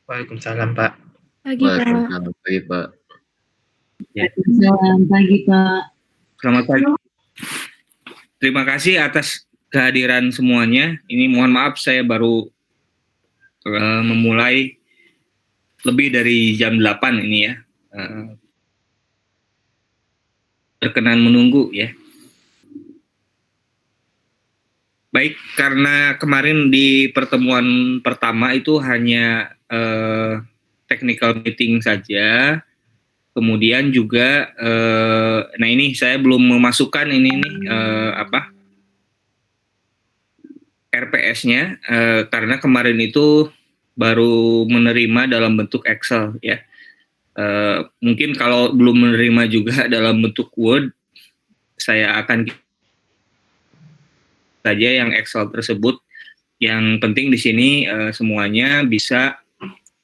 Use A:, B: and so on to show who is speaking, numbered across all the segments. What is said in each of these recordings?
A: Waalaikumsalam, Pak.
B: Pagi, Pak.
C: Waalaikumsalam pagi, Pak.
D: Ya. Selamat pagi, Pak.
C: Selamat pagi. Terima kasih atas kehadiran semuanya. Ini mohon maaf saya baru memulai lebih dari jam 8 ini ya. Berkenan menunggu ya. Baik, karena kemarin di pertemuan pertama itu hanya technical meeting saja. Kemudian juga, nah ini saya belum memasukkan ini nih RPS-nya karena kemarin itu baru menerima dalam bentuk Excel ya. Mungkin kalau belum menerima juga dalam bentuk Word, saya akan saja yang Excel tersebut. Yang penting di sini semuanya bisa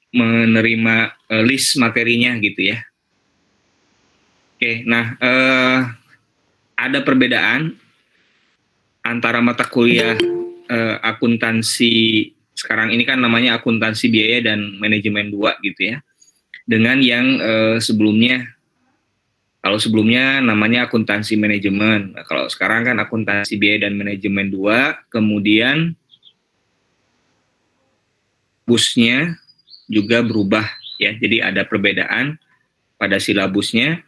C: menerima list materinya gitu ya. Oke, nah ada perbedaan antara mata kuliah akuntansi sekarang ini kan namanya akuntansi biaya dan manajemen 2 gitu ya, dengan yang sebelumnya. Kalau sebelumnya namanya akuntansi manajemen, nah, kalau sekarang kan akuntansi biaya dan manajemen 2, kemudian silabusnya juga berubah ya, jadi ada perbedaan pada silabusnya.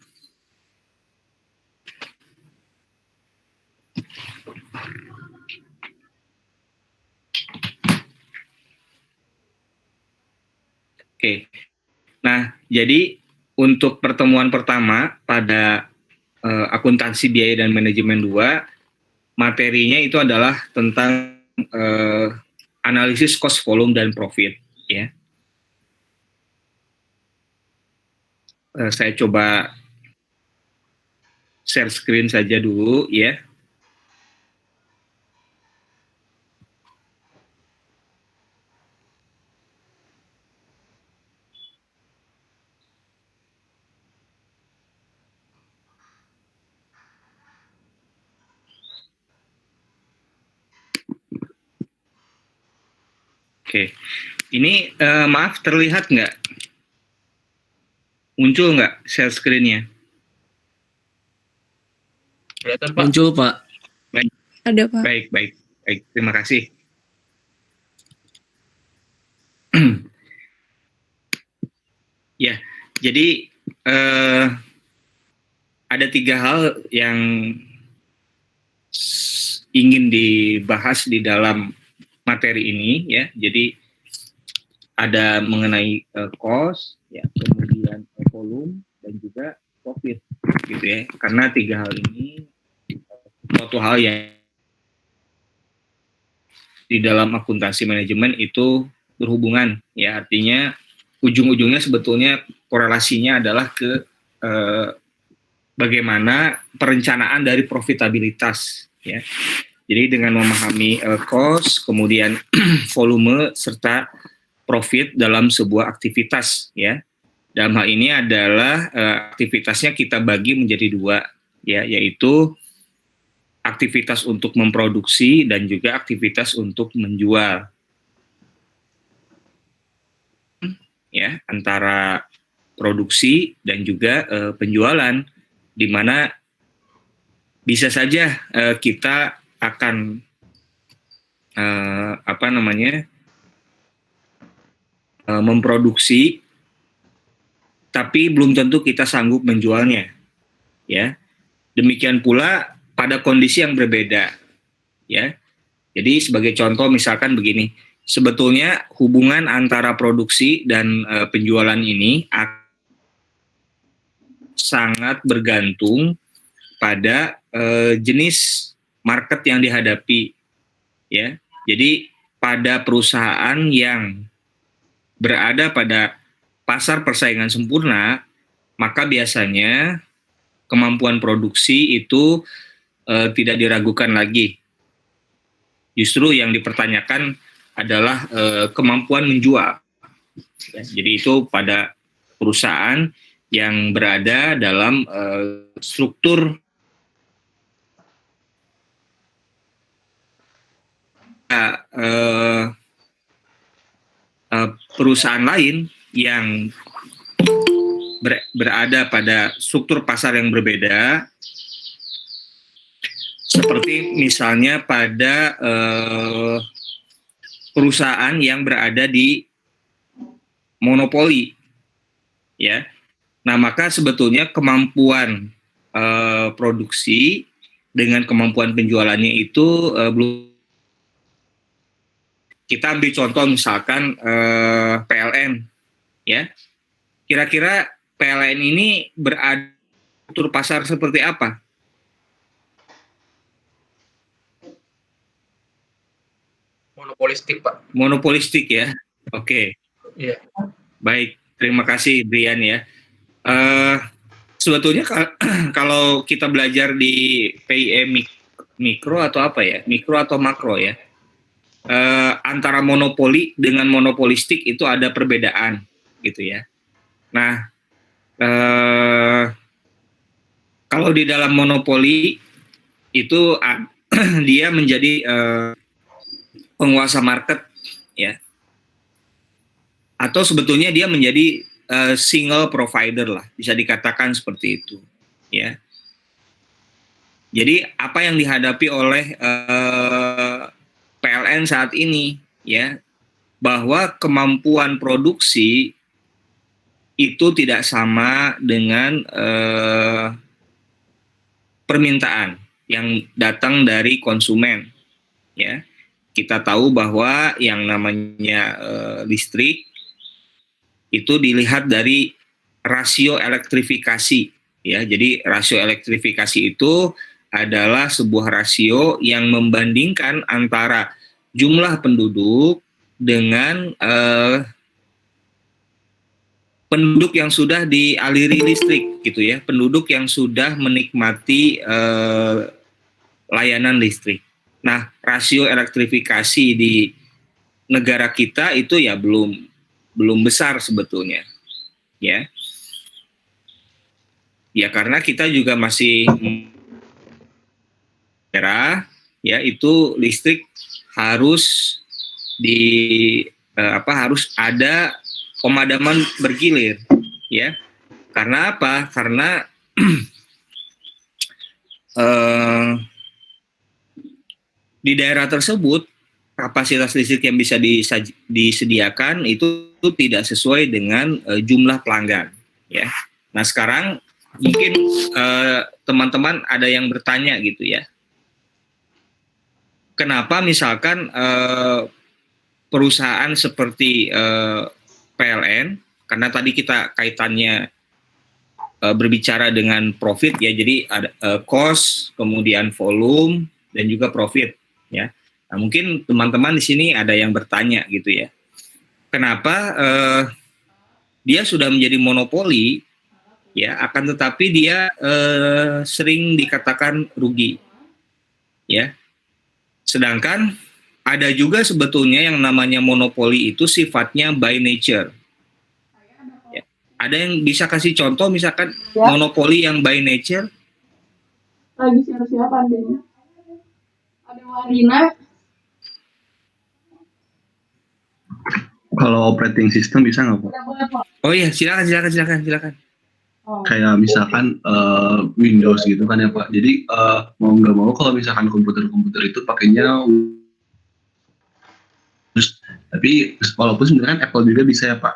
C: Oke, nah jadi untuk pertemuan pertama pada akuntansi biaya dan manajemen 2, materinya itu adalah tentang analisis cost, volume, dan profit ya. Saya coba share screen saja dulu ya. Oke, ini maaf terlihat nggak? Muncul nggak share screen-nya?
A: Kelihatan, Pak.
B: Muncul, Pak.
C: Baik.
B: Ada, Pak.
C: Baik. Terima kasih. Ya, jadi ada 3 hal yang ingin dibahas di dalam materi ini ya. Jadi ada mengenai cost, ya, kemudian volume dan juga profit, gitu ya. Karena 3 hal ini suatu hal yang di dalam akuntansi manajemen itu berhubungan, ya. Artinya ujung-ujungnya sebetulnya korelasinya adalah ke bagaimana perencanaan dari profitabilitas, ya. Jadi dengan memahami cost, kemudian volume serta profit dalam sebuah aktivitas ya. Dalam hal ini adalah aktivitasnya kita bagi menjadi 2 ya, yaitu aktivitas untuk memproduksi dan juga aktivitas untuk menjual. Ya, antara produksi dan juga penjualan, di mana bisa saja kita akan memproduksi, tapi belum tentu kita sanggup menjualnya, ya. Demikian pula pada kondisi yang berbeda, ya. Jadi sebagai contoh misalkan begini, sebetulnya hubungan antara produksi dan penjualan ini sangat bergantung pada jenis market yang dihadapi, ya. Jadi pada perusahaan yang berada pada pasar persaingan sempurna, maka biasanya kemampuan produksi itu tidak diragukan lagi. Justru yang dipertanyakan adalah kemampuan menjual. Ya, jadi itu pada perusahaan yang berada dalam struktur perusahaan lain yang berada pada struktur pasar yang berbeda, seperti misalnya pada perusahaan yang berada di monopoli, ya. Nah, maka sebetulnya kemampuan produksi dengan kemampuan penjualannya itu belum. Kita ambil contoh misalkan PLN, ya. Kira-kira PLN ini berada di struktur pasar seperti apa?
A: Monopolistik, Pak.
C: Monopolistik, ya. Oke.
A: Iya.
C: Baik, terima kasih Brian, ya. Sebetulnya kalau kita belajar di PIE mikro atau apa ya, mikro atau makro ya, antara monopoli dengan monopolistik itu ada perbedaan gitu ya. Nah, kalau di dalam monopoli itu dia menjadi penguasa market ya, atau sebetulnya dia menjadi single provider lah, bisa dikatakan seperti itu, ya. Jadi apa yang dihadapi oleh PLN saat ini, ya, bahwa kemampuan produksi itu tidak sama dengan permintaan yang datang dari konsumen, ya. Kita tahu bahwa yang namanya listrik itu dilihat dari rasio elektrifikasi, ya. Jadi rasio elektrifikasi itu adalah sebuah rasio yang membandingkan antara jumlah penduduk dengan penduduk yang sudah dialiri listrik, gitu ya. Penduduk yang sudah menikmati layanan listrik. Nah, rasio elektrifikasi di negara kita itu ya belum besar sebetulnya, ya. Ya karena kita juga masih daerah, ya, itu listrik harus harus ada pemadaman bergilir, ya. Karena apa? Karena di daerah tersebut kapasitas listrik yang bisa disediakan itu tidak sesuai dengan jumlah pelanggan, ya. Nah, sekarang mungkin teman-teman ada yang bertanya gitu ya, kenapa misalkan perusahaan seperti PLN, karena tadi kita kaitannya berbicara dengan profit, ya, jadi ada cost, kemudian volume, dan juga profit, ya. Nah, mungkin teman-teman di sini ada yang bertanya gitu ya, kenapa dia sudah menjadi monopoli, ya, akan tetapi dia sering dikatakan rugi, ya. Sedangkan ada juga sebetulnya yang namanya monopoli itu sifatnya by nature. Ya. Ada yang bisa kasih contoh misalkan ya, monopoli yang by nature?
B: Lagi siapa adanya? Ada Warina.
E: Kalau operating system bisa nggak, Pak?
C: Oh iya, silakan.
B: Oh.
E: Kayak misalkan Windows gitu kan ya, Pak. Jadi mau nggak mau kalau misalkan komputer itu pakainya terus, tapi walaupun sebenarnya Apple juga bisa ya, Pak,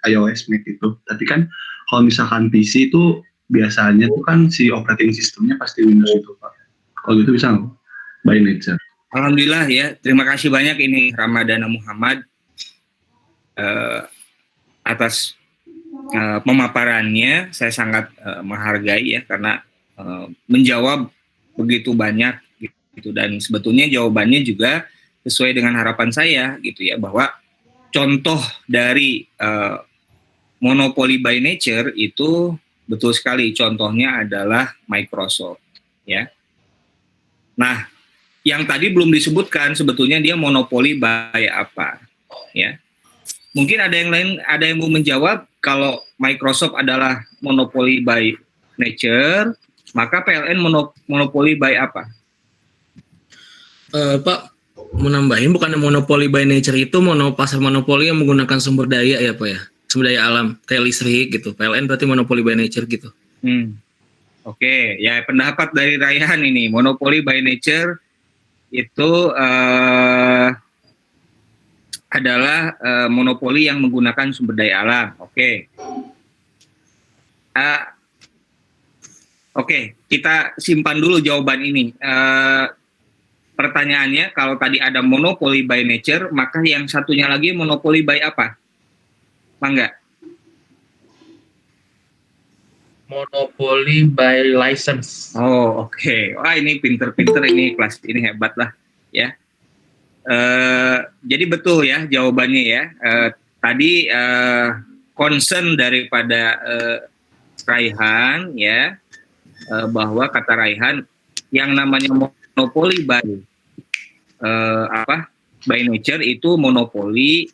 E: iOS Mac itu. Tapi kan kalau misalkan PC itu biasanya tuh kan si operating systemnya pasti Windows itu, Pak. Kalau gitu bisa nggak, by nature?
C: Alhamdulillah ya, terima kasih banyak ini Ramadana Muhammad atas pemaparannya. Saya sangat menghargai ya, karena menjawab begitu banyak gitu, dan sebetulnya jawabannya juga sesuai dengan harapan saya gitu ya, bahwa contoh dari monopoli by nature itu betul sekali, contohnya adalah Microsoft, ya. Nah, yang tadi belum disebutkan sebetulnya dia monopoli by apa, ya. Mungkin ada yang lain, ada yang mau menjawab kalau Microsoft adalah monopoli by nature, maka PLN monopoli by apa?
A: Pak,
F: mau nambahin, bukan monopoli by nature itu pasar monopoli yang menggunakan sumber daya ya Pak ya, sumber daya alam kayak listrik gitu. PLN berarti monopoli by nature gitu.
C: Oke, ya pendapat dari Raihan ini, monopoli by nature itu adalah monopoli yang menggunakan sumber daya alam. Oke, kita simpan dulu jawaban ini. Pertanyaannya, kalau tadi ada monopoli by nature, maka yang satunya lagi monopoli by apa? Mangga.
A: Monopoli by license.
C: Oh, oke. Wah, ini pinter-pinter ini, kelas ini hebat lah ya. Jadi betul ya jawabannya ya. Tadi concern daripada Raihan ya, bahwa kata Raihan yang namanya monopoli by by nature itu monopoli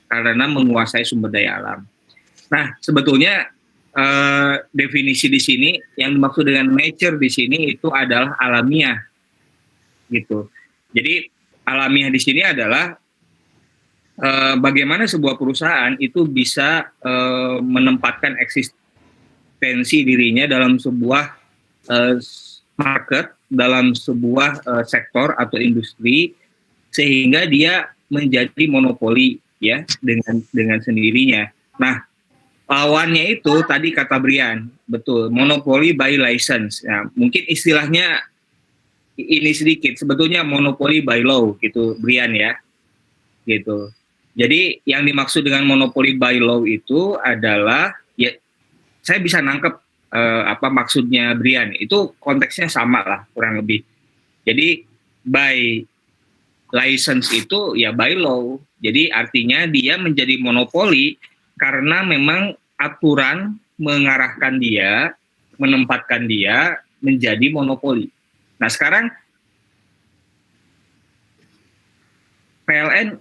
C: karena menguasai sumber daya alam. Nah, sebetulnya definisi di sini yang dimaksud dengan nature di sini itu adalah alamiah gitu. Jadi alamiah di sini adalah bagaimana sebuah perusahaan itu bisa menempatkan eksistensi dirinya dalam sebuah market, dalam sebuah sektor atau industri, sehingga dia menjadi monopoli ya dengan sendirinya. Nah, lawannya itu tadi kata Brian, betul, monopoli by license. Nah, mungkin istilahnya ini sedikit, sebetulnya monopoli by law gitu, Brian ya, gitu. Jadi yang dimaksud dengan monopoli by law itu adalah, ya saya bisa nangkep apa maksudnya Brian, itu konteksnya sama lah kurang lebih. Jadi by license itu ya by law, jadi artinya dia menjadi monopoli karena memang aturan mengarahkan dia, menempatkan dia menjadi monopoli. Nah sekarang PLN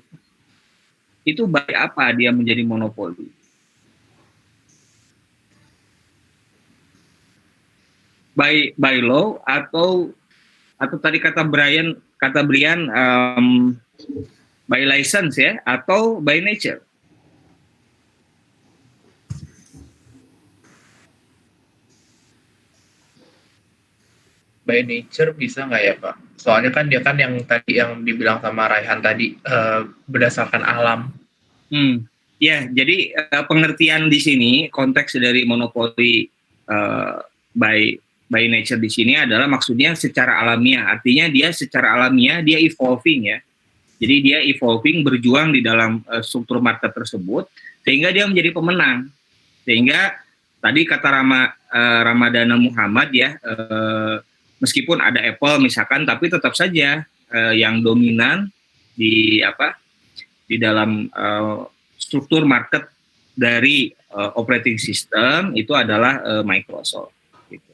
C: itu by apa dia menjadi monopoli? By law atau tadi kata Brian by license ya, atau by nature?
A: By nature bisa nggak ya Pak? Soalnya kan dia kan yang tadi yang dibilang sama Raihan tadi berdasarkan alam.
C: Ya, jadi pengertian di sini konteks dari monopoli by nature di sini adalah maksudnya secara alamiah. Artinya dia secara alamiah dia evolving ya. Jadi dia evolving, berjuang di dalam struktur market tersebut sehingga dia menjadi pemenang. Sehingga tadi kata Ramadana Muhammad ya, meskipun ada Apple misalkan, tapi tetap saja yang dominan di dalam struktur market dari operating system itu adalah Microsoft. Gitu.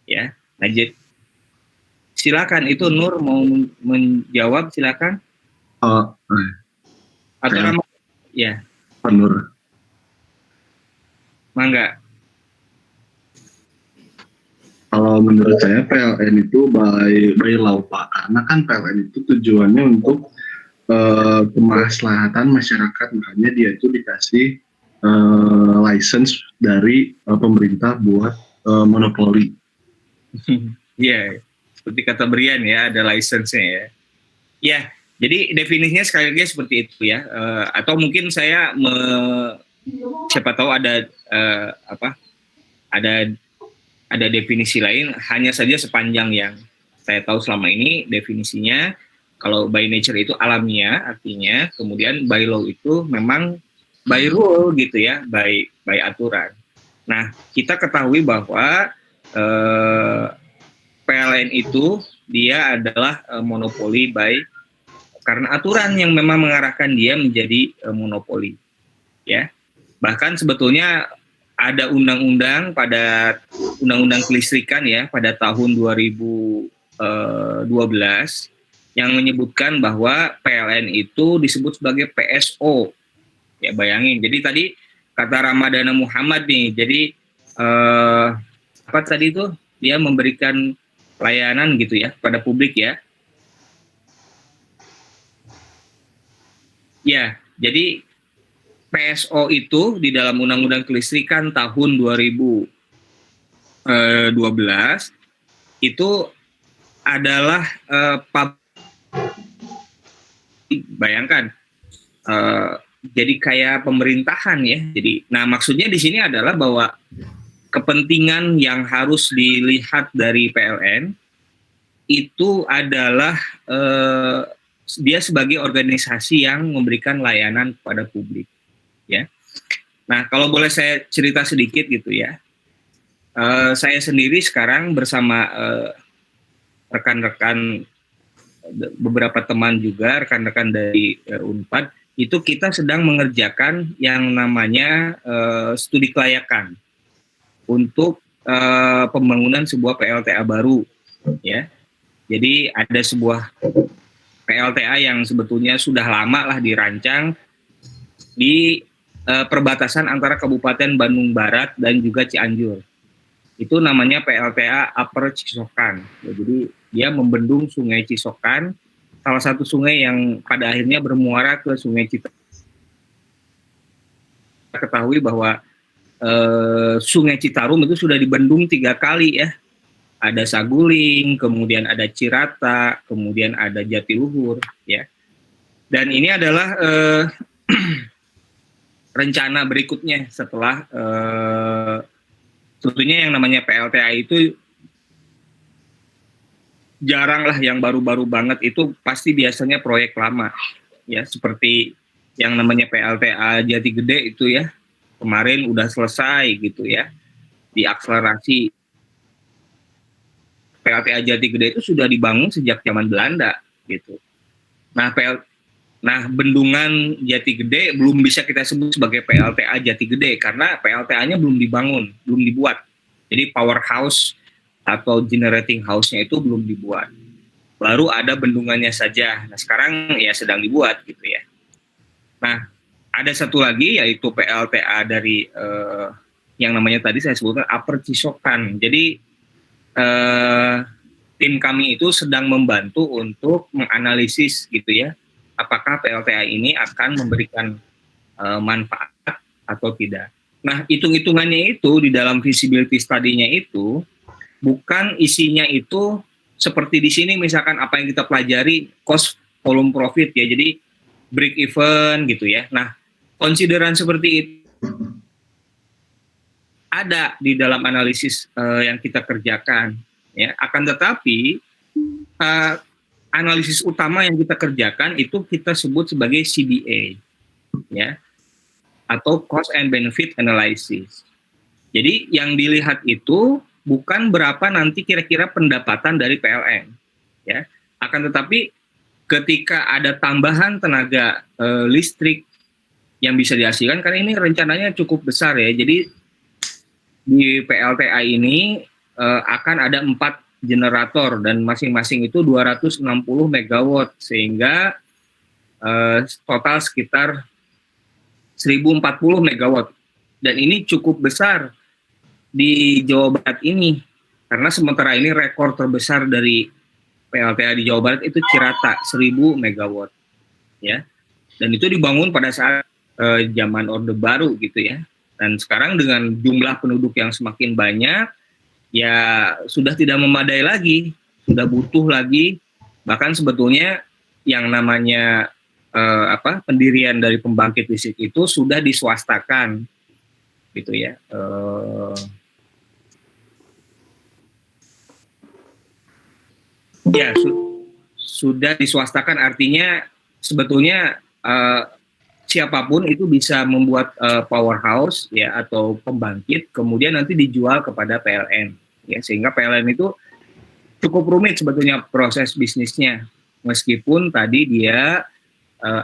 C: Ya, nah, silakan itu Nur mau menjawab, silakan. Atau ya.
E: Nur.
C: Mangga.
E: Kalau menurut saya PLN itu by law Pak, karena kan PLN itu tujuannya untuk kemaslahatan masyarakat, makanya dia itu dikasih license dari pemerintah buat monopoli.
C: Iya, seperti kata Brian ya, ada license-nya ya. Ya, jadi definisinya sekali lagi seperti itu ya. Atau mungkin saya siapa tahu ada ada definisi lain, hanya saja sepanjang yang saya tahu selama ini definisinya kalau by nature itu alamiah, artinya kemudian by law itu memang by rule gitu ya, by aturan. Nah, kita ketahui bahwa PLN itu dia adalah monopoli karena aturan yang memang mengarahkan dia menjadi monopoli ya. Bahkan sebetulnya ada undang-undang pada undang-undang kelistrikan ya pada tahun 2012 yang menyebutkan bahwa PLN itu disebut sebagai PSO. Ya bayangin. Jadi tadi kata Ramadana Muhammad nih. Jadi apa tadi itu dia memberikan pelayanan gitu ya pada publik ya. Ya, jadi PSO itu di dalam Undang-Undang Kelistrikan tahun 2012 itu adalah bayangkan jadi kayak pemerintahan ya. Jadi, nah maksudnya di sini adalah bahwa kepentingan yang harus dilihat dari PLN itu adalah dia sebagai organisasi yang memberikan layanan kepada publik, ya. Nah, kalau boleh saya cerita sedikit gitu ya, saya sendiri sekarang bersama rekan-rekan beberapa teman juga, rekan-rekan dari Unpad, itu kita sedang mengerjakan yang namanya studi kelayakan untuk pembangunan sebuah PLTA baru, ya. Jadi ada sebuah PLTA yang sebetulnya sudah lama lah dirancang di perbatasan antara Kabupaten Bandung Barat dan juga Cianjur. Itu namanya PLTA Upper Cisokan. Ya, jadi dia membendung Sungai Cisokan, salah satu sungai yang pada akhirnya bermuara ke Sungai Citarum. Kita ketahui bahwa Sungai Citarum itu sudah dibendung 3 kali ya. Ada Saguling, kemudian ada Cirata, kemudian ada Jatiluhur, ya. Dan ini adalah rencana berikutnya setelah tentunya yang namanya PLTA itu jarang lah yang baru-baru banget, itu pasti biasanya proyek lama, ya, seperti yang namanya PLTA Jati Gede itu ya, kemarin udah selesai gitu ya, diakselerasi. PLTA Jati Gede itu sudah dibangun sejak zaman Belanda gitu. Nah, bendungan Jati Gede belum bisa kita sebut sebagai PLTA Jati Gede karena PLTA-nya belum dibangun, belum dibuat. Jadi powerhouse atau generating house-nya itu belum dibuat. Baru ada bendungannya saja. Nah, sekarang ya sedang dibuat gitu ya. Nah, ada satu lagi yaitu PLTA dari yang namanya tadi saya sebutkan Upper Cisokan. Jadi tim kami itu sedang membantu untuk menganalisis gitu ya, apakah PLTA ini akan memberikan manfaat atau tidak. Nah, hitung-hitungannya itu di dalam feasibility study-nya itu bukan isinya itu seperti di sini misalkan apa yang kita pelajari cost volume profit ya, jadi break even gitu ya. Nah, konsideran seperti itu ada di dalam analisis yang kita kerjakan, ya. Akan tetapi analisis utama yang kita kerjakan itu kita sebut sebagai CBA, ya, atau cost and benefit analysis. Jadi yang dilihat itu bukan berapa nanti kira-kira pendapatan dari PLN, ya. Akan tetapi ketika ada tambahan tenaga listrik yang bisa dihasilkan, karena ini rencananya cukup besar ya. Jadi di PLTA ini akan ada 4 generator dan masing-masing itu 260 megawatt sehingga total sekitar 1040 megawatt. Dan ini cukup besar di Jawa Barat ini karena sementara ini rekor terbesar dari PLTA di Jawa Barat itu Cirata 1000 megawatt, ya. Dan itu dibangun pada saat zaman Orde Baru gitu ya. Dan sekarang dengan jumlah penduduk yang semakin banyak, ya sudah tidak memadai lagi, sudah butuh lagi. Bahkan sebetulnya yang namanya pendirian dari pembangkit listrik itu sudah diswastakan, gitu ya. Sudah diswastakan artinya sebetulnya siapapun itu bisa membuat powerhouse ya atau pembangkit, kemudian nanti dijual kepada PLN, ya, sehingga PLN itu cukup rumit sebetulnya proses bisnisnya, meskipun tadi dia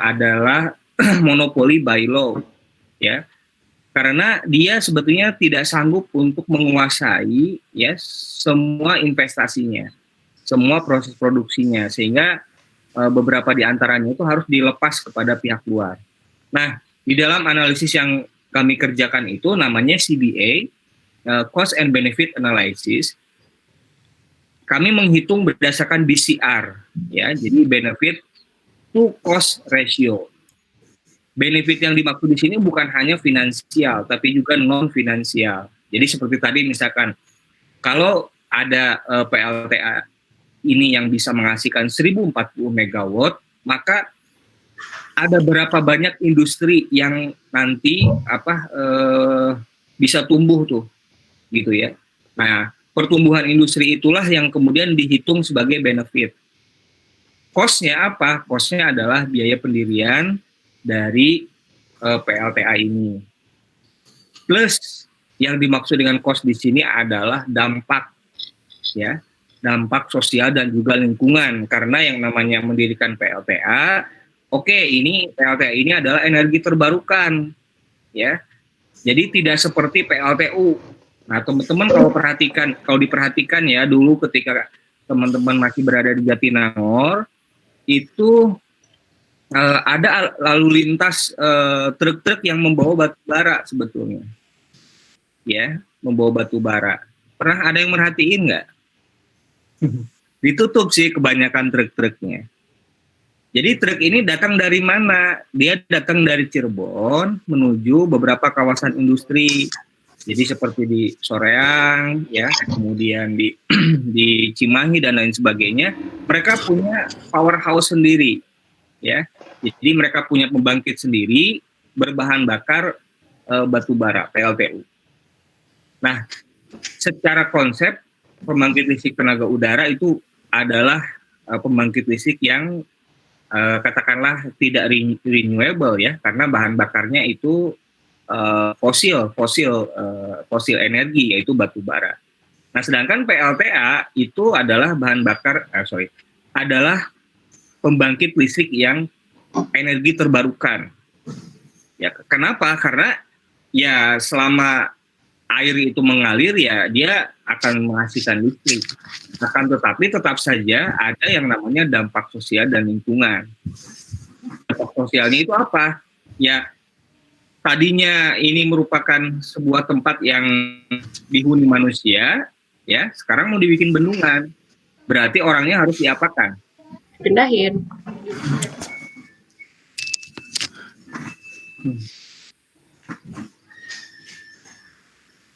C: adalah monopoli by law, ya, karena dia sebetulnya tidak sanggup untuk menguasai ya semua investasinya, semua proses produksinya, sehingga beberapa di antaranya itu harus dilepas kepada pihak luar. Nah, di dalam analisis yang kami kerjakan itu namanya CBA, Cost and Benefit Analysis. Kami menghitung berdasarkan BCR, ya, jadi benefit to cost ratio. benefit yang dimaksud di sini bukan hanya finansial, tapi juga non finansial. Jadi seperti tadi misalkan, kalau ada PLTA ini yang bisa menghasilkan 1040 megawatt, maka ada berapa banyak industri yang nanti bisa tumbuh tuh, gitu ya. Nah, pertumbuhan industri itulah yang kemudian dihitung sebagai benefit. Cost-nya apa? Cost-nya adalah biaya pendirian dari PLTA ini. Plus yang dimaksud dengan cost di sini adalah dampak, ya, dampak sosial dan juga lingkungan. Karena yang namanya mendirikan PLTA, ini PLTA ini adalah energi terbarukan, ya. Jadi tidak seperti PLTU. Nah, teman-teman kalau diperhatikan ya, dulu ketika teman-teman masih berada di Jatinangor, itu ada lalu lintas truk-truk yang membawa batu bara sebetulnya, ya, membawa batu bara. Pernah ada yang merhatiin nggak? Ditutup sih kebanyakan truk-truknya. Jadi truk ini datang dari mana? Dia datang dari Cirebon menuju beberapa kawasan industri. Jadi seperti di Soreang, ya, kemudian di Cimahi dan lain sebagainya, mereka punya powerhouse sendiri, ya. Jadi mereka punya pembangkit sendiri berbahan bakar batu bara (PLTU). Nah, secara konsep pembangkit listrik tenaga udara itu adalah pembangkit listrik yang katakanlah tidak renewable, ya, karena bahan bakarnya itu fosil energi, yaitu batu bara. Nah, sedangkan PLTA itu adalah adalah pembangkit listrik yang energi terbarukan. Ya, kenapa? Karena ya selama air itu mengalir, ya dia akan menghasilkan listrik. Akan tetapi tetap saja ada yang namanya dampak sosial dan lingkungan. Dampak sosialnya itu apa? Ya, tadinya ini merupakan sebuah tempat yang dihuni manusia, ya, sekarang mau dibikin bendungan. Berarti orangnya harus diapakan?
B: Pindahin.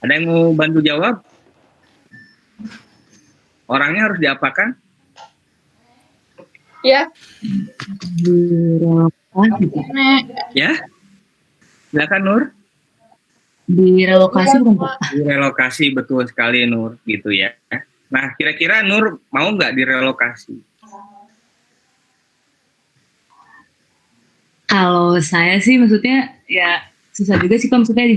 C: Ada yang mau bantu jawab? Orangnya harus diapakan?
B: Ya.
C: Ya? Silakan Nur.
D: Direlokasi bukan Pak?
C: Direlokasi, betul sekali Nur, gitu ya. Nah, kira-kira Nur mau nggak direlokasi?
D: Kalau saya sih maksudnya ya susah juga sih Pak, maksudnya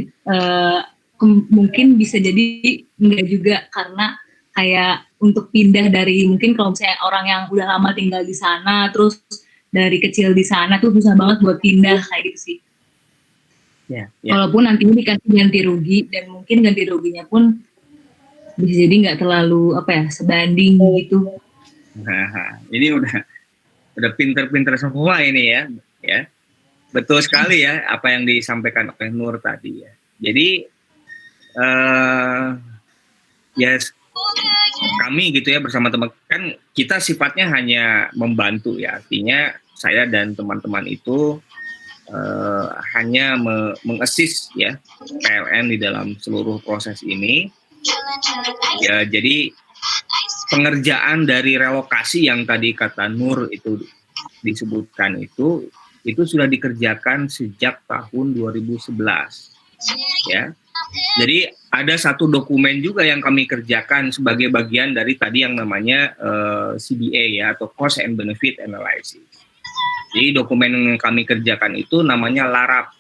D: mungkin bisa jadi enggak juga, karena kayak untuk pindah dari, mungkin kalau misalnya orang yang udah lama tinggal di sana terus dari kecil di sana tuh susah banget buat pindah kayak gitu sih.
C: Ya.
D: Walaupun nantinya dikasih ganti rugi, dan mungkin ganti ruginya pun bisa jadi nggak terlalu sebanding gitu.
C: Nah, ini udah pinter-pinter semua ini ya. Betul sekali ya apa yang disampaikan oleh Nur tadi ya. Jadi kami gitu ya bersama teman, kan kita sifatnya hanya membantu ya, artinya saya dan teman-teman itu hanya mengassist ya PLN di dalam seluruh proses ini. Ya, jadi pengerjaan dari relokasi yang tadi kata Nur itu disebutkan itu sudah dikerjakan sejak tahun 2011 ya. Jadi ada satu dokumen juga yang kami kerjakan sebagai bagian dari tadi yang namanya CBA ya, atau Cost and Benefit Analysis. Jadi dokumen yang kami kerjakan itu namanya LARAP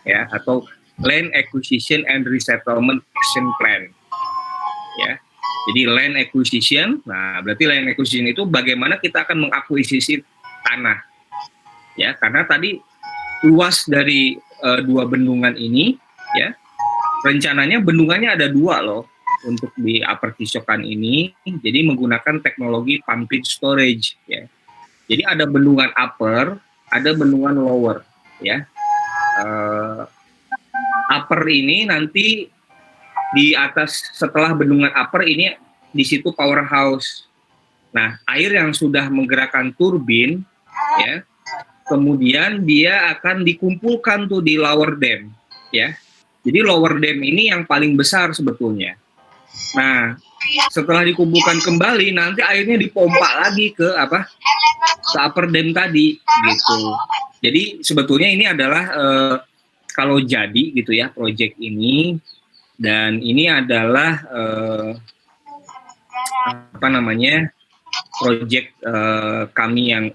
C: ya, atau Land Acquisition and Resettlement Action Plan ya. Jadi land acquisition, nah berarti land acquisition itu bagaimana kita akan mengakuisisi tanah ya, karena tadi luas dari dua bendungan ini ya, rencananya bendungannya ada dua loh untuk di Upper Tisokan ini, jadi menggunakan teknologi pumped storage ya. Jadi ada bendungan upper, ada bendungan lower ya. Upper ini nanti di atas, setelah bendungan upper ini di situ powerhouse. Nah, air yang sudah menggerakkan turbin ya, kemudian dia akan dikumpulkan tuh di lower dam, ya. Jadi lower dam ini yang paling besar sebetulnya. Nah, setelah dikumpulkan kembali, nanti airnya dipompa lagi ke ke upper dam tadi, gitu. Jadi sebetulnya ini adalah kalau jadi gitu ya proyek ini, dan ini adalah proyek kami yang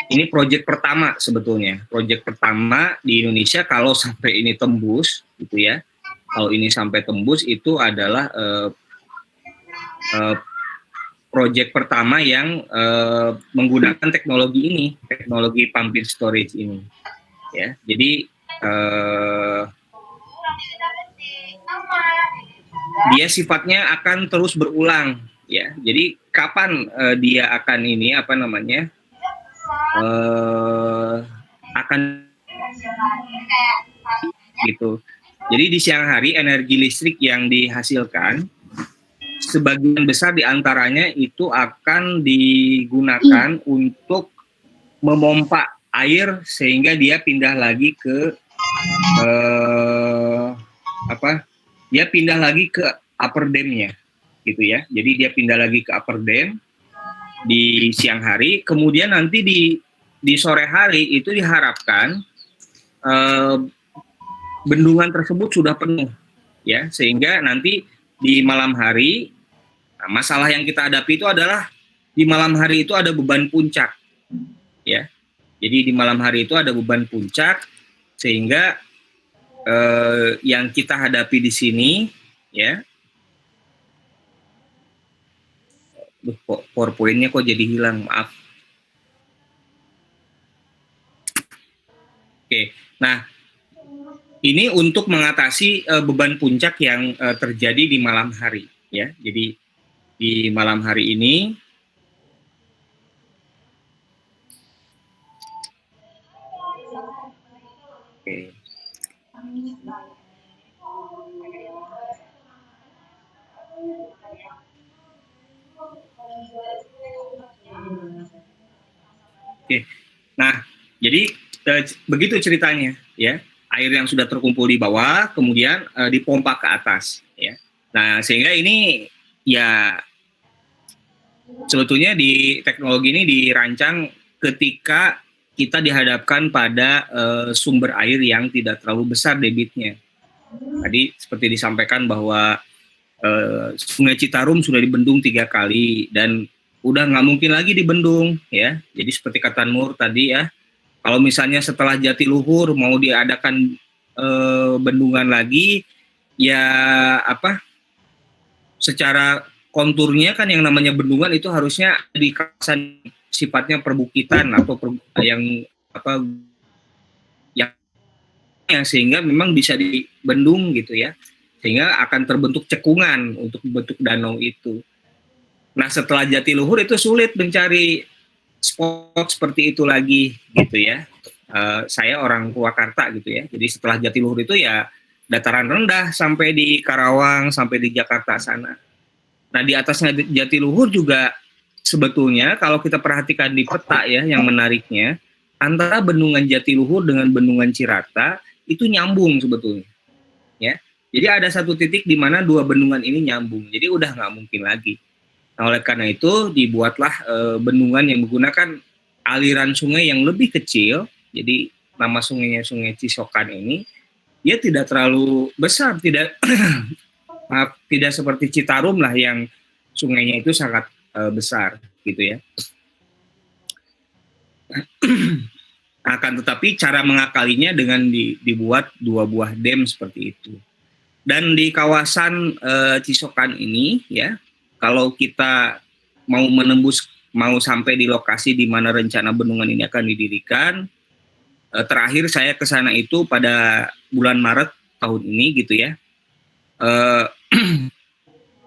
C: ini proyek pertama sebetulnya, proyek pertama di Indonesia kalau sampai ini tembus gitu ya. Kalau ini sampai tembus itu adalah proyek pertama yang menggunakan teknologi ini, teknologi pumped storage ini. Ya, jadi dia sifatnya akan terus berulang, ya. Jadi kapan dia akan ini akan gitu. Jadi di siang hari energi listrik yang dihasilkan sebagian besar diantaranya itu akan digunakan untuk memompa air sehingga dia pindah lagi ke dia pindah lagi ke upper dam-nya gitu ya. Jadi dia pindah lagi ke upper dam di siang hari, kemudian nanti di sore hari itu diharapkan bendungan tersebut sudah penuh ya, sehingga nanti di malam hari masalah yang kita hadapi itu adalah di malam hari itu ada beban puncak ya. Jadi di malam hari itu ada beban puncak sehingga yang kita hadapi di sini ya. PowerPoint-nya kok jadi hilang, maaf. Oke, nah ini untuk mengatasi beban puncak yang terjadi di malam hari ya. Jadi di malam hari ini Oke. Nah, jadi begitu ceritanya ya. Air yang sudah terkumpul di bawah kemudian dipompa ke atas ya. Nah, sehingga ini ya sebetulnya di teknologi ini dirancang ketika kita dihadapkan pada sumber air yang tidak terlalu besar debitnya. Tadi seperti disampaikan bahwa Sungai Citarum sudah dibendung 3 kali dan udah nggak mungkin lagi dibendung ya. Jadi seperti kata Nur tadi ya, kalau misalnya setelah Jatiluhur mau diadakan bendungan lagi, ya secara konturnya kan yang namanya bendungan itu harusnya di kawasan sifatnya perbukitan atau yang sehingga memang bisa dibendung gitu ya, sehingga akan terbentuk cekungan untuk bentuk danau itu. Nah, setelah Jatiluhur itu sulit mencari spot seperti itu lagi gitu ya. Saya orang Purwakarta gitu ya. Jadi setelah Jatiluhur itu ya dataran rendah sampai di Karawang, sampai di Jakarta sana. Nah, di atasnya Jatiluhur juga sebetulnya kalau kita perhatikan di peta ya, yang menariknya antara bendungan Jatiluhur dengan bendungan Cirata itu nyambung sebetulnya. Ya. Jadi ada satu titik di mana dua bendungan ini nyambung. Jadi udah nggak mungkin lagi. Nah, oleh karena itu dibuatlah bendungan yang menggunakan aliran sungai yang lebih kecil. Jadi nama sungainya Sungai Cisokan ini dia tidak terlalu besar, tidak tidak seperti Citarum lah yang sungainya itu sangat besar gitu ya. Akan tetapi cara mengakalinya dengan dibuat 2 buah dam seperti itu. Dan di kawasan Cisokan ini ya, kalau kita mau sampai di lokasi di mana rencana bendungan ini akan didirikan, terakhir saya ke sana itu pada bulan Maret tahun ini gitu ya.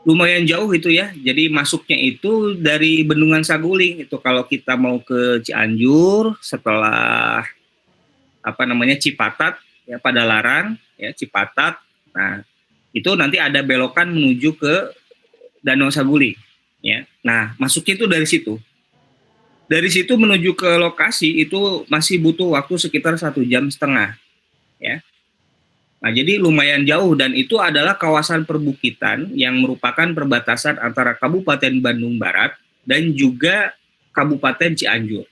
C: Lumayan jauh itu ya. Jadi masuknya itu dari Bendungan Saguling itu kalau kita mau ke Cianjur setelah Cipatat ya, Padalarang ya, Cipatat. Nah, itu nanti ada belokan menuju ke Danau Saguling ya. Nah, masuknya itu dari situ. Dari situ menuju ke lokasi itu masih butuh waktu sekitar 1,5 jam, ya. Nah, jadi lumayan jauh dan itu adalah kawasan perbukitan yang merupakan perbatasan antara Kabupaten Bandung Barat dan juga Kabupaten Cianjur,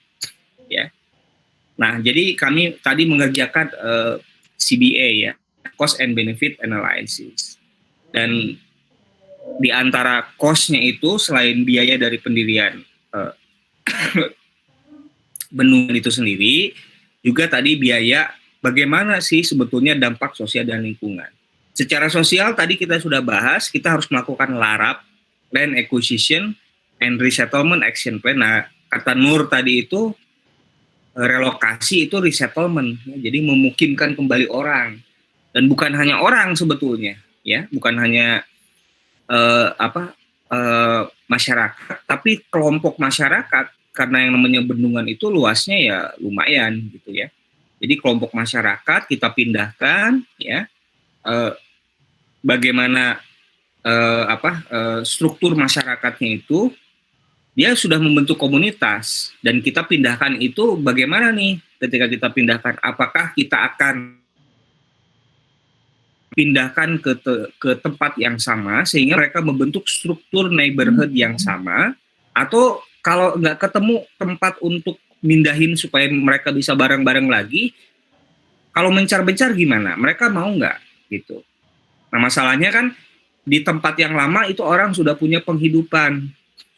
C: ya. Nah, jadi kami tadi mengerjakan CBA, ya, Cost and Benefit Analysis. Dan di antara cost-nya itu selain biaya dari pendirian bendungan itu sendiri, juga tadi biaya bagaimana sih sebetulnya dampak sosial dan lingkungan. Secara sosial tadi kita sudah bahas, kita harus melakukan LARAP, Land Acquisition and Resettlement Action Plan. Nah, kata Nur tadi itu relokasi itu resettlement, ya, jadi memungkinkan kembali orang. Dan bukan hanya orang sebetulnya, ya, bukan hanya masyarakat, tapi kelompok masyarakat, karena yang namanya bendungan itu luasnya ya lumayan gitu ya. Jadi kelompok masyarakat kita pindahkan, ya, bagaimana struktur masyarakatnya itu dia sudah membentuk komunitas dan kita pindahkan itu bagaimana nih ketika kita pindahkan, apakah kita akan pindahkan ke tempat yang sama sehingga mereka membentuk struktur neighborhood yang sama, atau kalau nggak ketemu tempat untuk mindahin supaya mereka bisa bareng-bareng lagi, kalau mencar-bencar gimana? Mereka mau nggak gitu? Nah, masalahnya kan di tempat yang lama itu orang sudah punya penghidupan,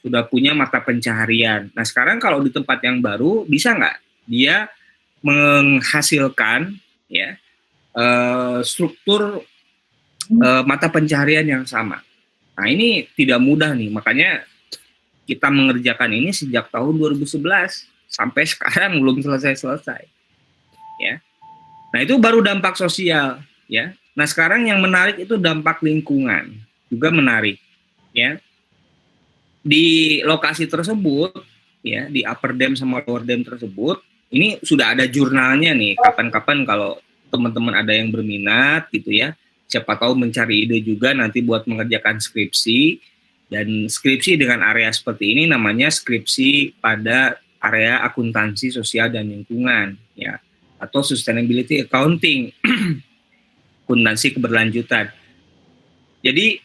C: sudah punya mata pencaharian. Nah, sekarang kalau di tempat yang baru bisa nggak dia menghasilkan, ya, struktur mata pencaharian yang sama. Nah, ini tidak mudah nih, makanya kita mengerjakan ini sejak tahun 2011 sampai sekarang belum selesai-selesai, ya. Nah, itu baru dampak sosial, ya. Nah, sekarang yang menarik itu dampak lingkungan, juga menarik, ya. Di lokasi tersebut, ya, di upper dam sama lower dam tersebut, ini sudah ada jurnalnya nih, kapan-kapan kalau teman-teman ada yang berminat gitu ya, siapa tahu mencari ide juga nanti buat mengerjakan skripsi. Dan skripsi dengan area seperti ini namanya skripsi pada area akuntansi sosial dan lingkungan, ya, atau sustainability accounting, akuntansi keberlanjutan. Jadi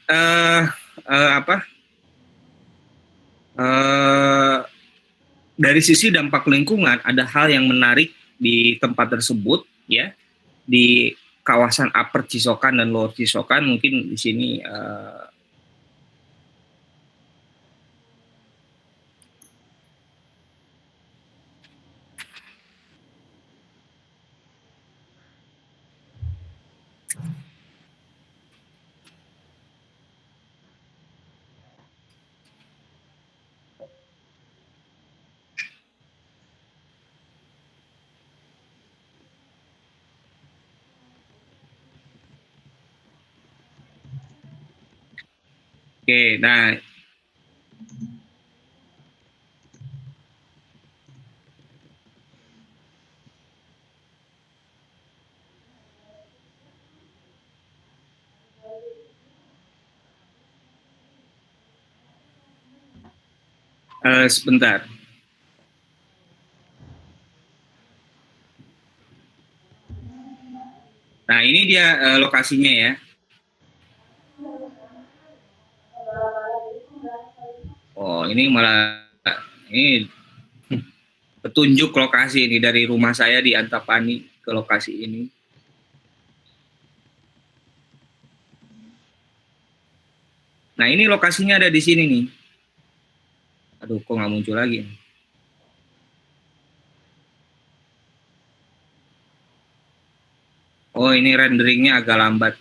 C: dari sisi dampak lingkungan ada hal yang menarik di tempat tersebut, ya, di kawasan Upper Cisokan dan Lower Cisokan. Mungkin di sini oke, nah sebentar. Nah, ini dia lokasinya, ya. Oh, ini malah ini petunjuk lokasi ini dari rumah saya di Antapani ke lokasi ini. Nah, ini lokasinya ada di sini nih. Aduh, kok nggak muncul lagi? Oh, ini renderingnya agak lambat.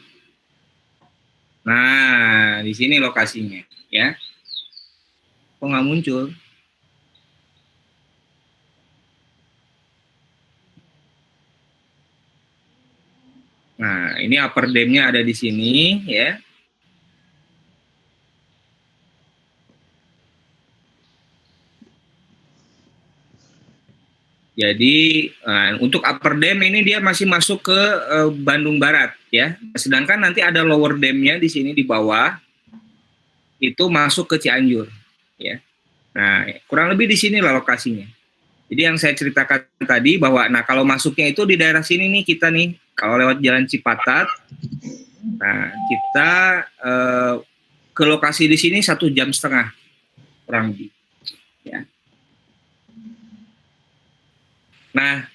C: Nah, di sini lokasinya, ya. Kok nggak muncul? Nah, ini upper dam-nya ada di sini, ya. Jadi untuk upper dam ini dia masih masuk ke Bandung Barat, ya. Sedangkan nanti ada lower dam-nya di sini di bawah, itu masuk ke Cianjur, ya. Nah, kurang lebih di sinilah lokasinya. Jadi yang saya ceritakan tadi bahwa nah kalau masuknya itu di daerah sini nih kita nih kalau lewat Jalan Cipatat, nah kita ke lokasi di sini 1,5 jam kurang lebih. Ya. Nah,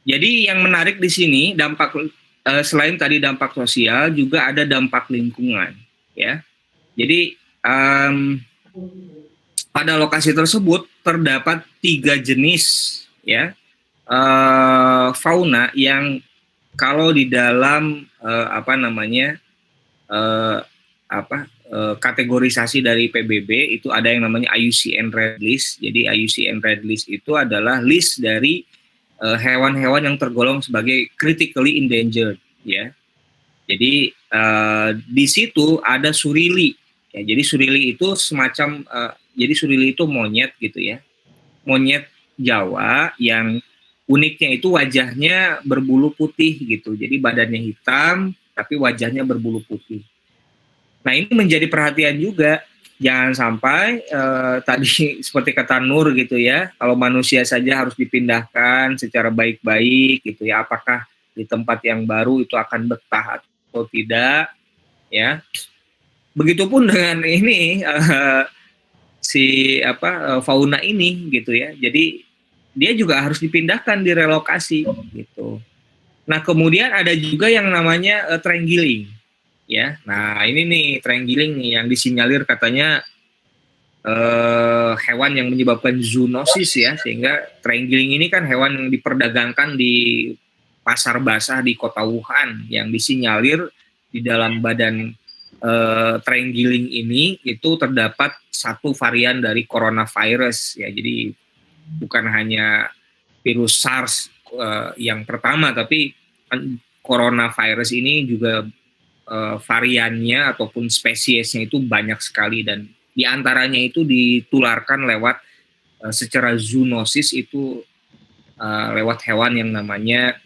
C: jadi yang menarik di sini dampak selain tadi dampak sosial juga ada dampak lingkungan, ya. Jadi pada lokasi tersebut terdapat 3 jenis ya fauna yang kalau di dalam kategorisasi dari PBB itu ada yang namanya IUCN Red List. Jadi IUCN Red List itu adalah list dari hewan-hewan yang tergolong sebagai critically endangered ya. Jadi di situ ada surili. Ya, jadi surili itu semacam jadi surili itu monyet gitu ya. Monyet Jawa yang uniknya itu wajahnya berbulu putih gitu. Jadi badannya hitam tapi wajahnya berbulu putih. Nah, ini menjadi perhatian juga. Jangan sampai tadi seperti kata Nur gitu ya, kalau manusia saja harus dipindahkan secara baik-baik gitu ya, apakah di tempat yang baru itu akan betah atau tidak ya. Begitupun dengan ini fauna ini gitu ya. Jadi dia juga harus dipindahkan, direlokasi gitu. Nah, kemudian ada juga yang namanya terenggiling ya. Nah, ini nih terenggiling nih yang disinyalir katanya hewan yang menyebabkan zoonosis ya, sehingga terenggiling ini kan hewan yang diperdagangkan di pasar basah di kota Wuhan yang disinyalir di dalam badan terenggiling ini itu terdapat satu varian dari coronavirus ya. Jadi bukan hanya virus SARS yang pertama, tapi coronavirus ini juga variannya ataupun spesiesnya itu banyak sekali, dan diantaranya itu ditularkan lewat secara zoonosis itu lewat hewan yang namanya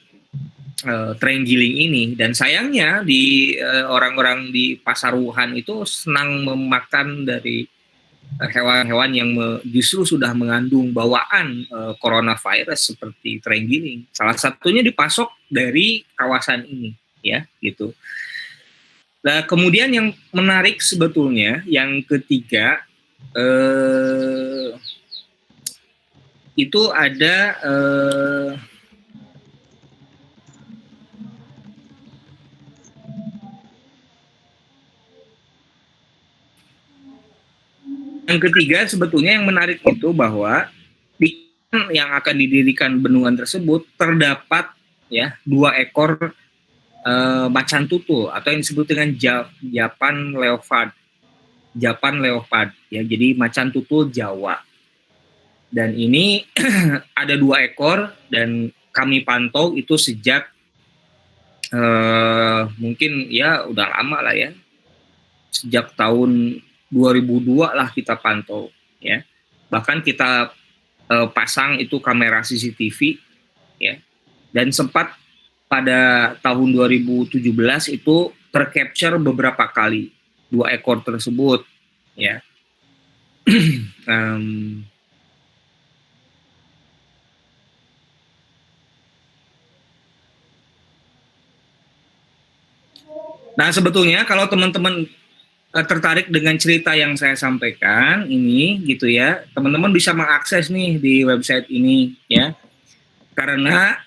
C: terenggiling ini. Dan sayangnya di orang-orang di pasar Wuhan itu senang memakan dari hewan-hewan yang justru sudah mengandung bawaan coronavirus seperti terenggiling. Salah satunya dipasok dari kawasan ini ya gitu. Nah, kemudian yang menarik sebetulnya yang ketiga itu ada yang ketiga sebetulnya yang menarik itu bahwa di yang akan didirikan bendungan tersebut terdapat ya 2 ekor macan tutul atau yang disebut dengan Japan leopard ya, jadi macan tutul Jawa. Dan ini ada 2 ekor dan kami pantau itu sejak mungkin ya udah lama lah ya, sejak tahun 2002 lah kita pantau ya. Bahkan kita pasang itu kamera CCTV ya, dan sempat pada tahun 2017 itu tercapture beberapa kali 2 ekor tersebut ya. Nah, sebetulnya kalau teman-teman tertarik dengan cerita yang saya sampaikan ini gitu ya, teman-teman bisa mengakses nih di website ini ya. Karena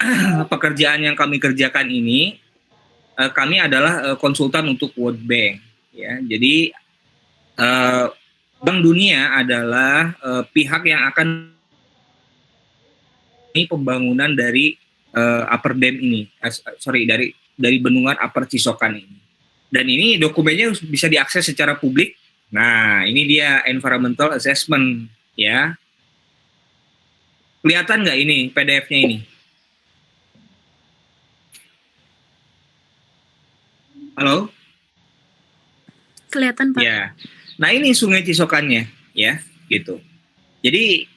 C: pekerjaan yang kami kerjakan ini, kami adalah konsultan untuk World Bank ya. Jadi Bank Dunia adalah pihak yang akan ini pembangunan dari Upper Dam ini, dari bendungan Upper Cisokan ini. Dan ini dokumennya bisa diakses secara publik. Nah, ini dia environmental assessment ya. Kelihatan nggak ini PDF-nya ini? Halo?
G: Kelihatan, Pak.
C: Ya. Nah, ini Sungai Cisokannya ya, gitu. Jadi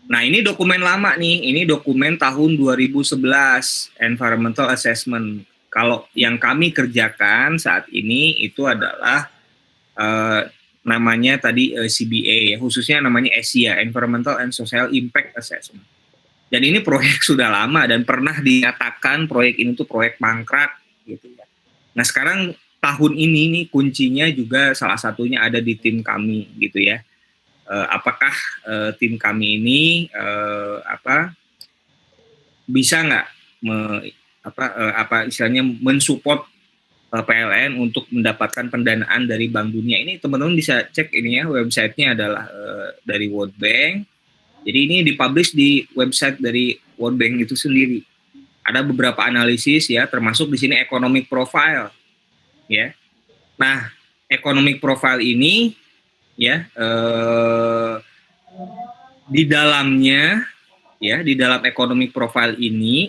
C: nah, ini dokumen lama nih. Ini dokumen tahun 2011 environmental assessment. Kalau yang kami kerjakan saat ini itu adalah namanya tadi CBA ya, khususnya namanya ESIA, Environmental and Social Impact Assessment. Dan ini proyek sudah lama dan pernah dinyatakan proyek ini tuh proyek mangkrak gitu ya. Nah sekarang tahun ini nih kuncinya juga salah satunya ada di tim kami gitu ya. Apakah tim kami ini bisa nggak istilahnya mensupport PLN untuk mendapatkan pendanaan dari Bank Dunia. Ini teman-teman bisa cek ini ya, websitenya adalah dari World Bank. Jadi ini dipublish di website dari World Bank itu sendiri. Ada beberapa analisis ya, termasuk di sini economic profile ya. Nah, economic profile ini ya di dalamnya ya, di dalam economic profile ini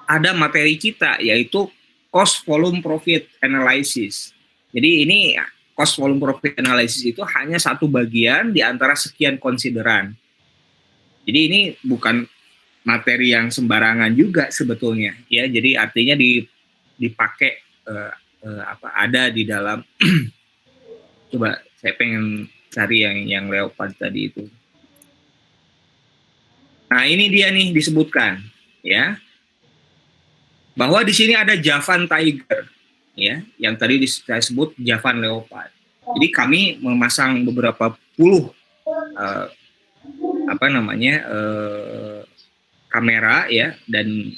C: ada materi kita yaitu cost volume profit analysis. Jadi ini cost volume profit analysis itu hanya satu bagian di antara sekian konsideran. Jadi ini bukan materi yang sembarangan juga sebetulnya ya. Jadi artinya dipakai ada di dalam coba saya pengen cari yang Leopard tadi itu. Nah, ini dia nih disebutkan ya. Bahwa di sini ada Javan Tiger ya, yang tadi saya sebut Javan Leopard. Jadi kami memasang beberapa puluh kamera ya, dan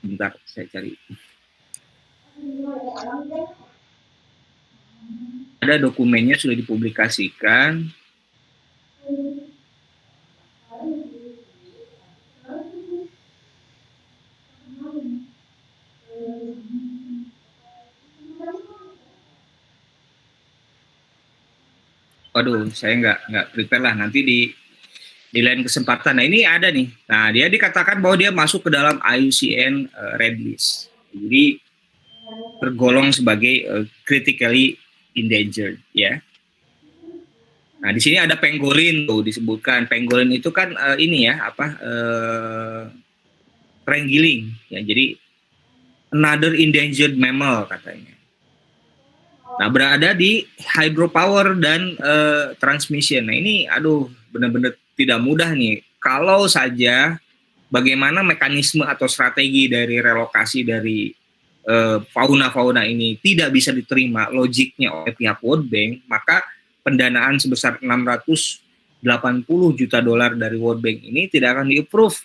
C: bentar saya cari. Ada dokumennya sudah dipublikasikan. Waduh, saya nggak prepare lah, nanti di lain kesempatan. Nah ini ada nih. Nah dia dikatakan bahwa dia masuk ke dalam IUCN Red List. Jadi tergolong sebagai critically endangered ya. Nah di sini ada pangolin tuh disebutkan. Pangolin itu kan ini ya terenggiling ya. Jadi another endangered mammal katanya. Nah berada di hydropower dan transmission. Nah ini benar-benar tidak mudah nih. Kalau saja bagaimana mekanisme atau strategi dari relokasi dari fauna-fauna ini tidak bisa diterima logiknya oleh pihak World Bank, maka pendanaan sebesar 680 juta dolar dari World Bank ini tidak akan di-approve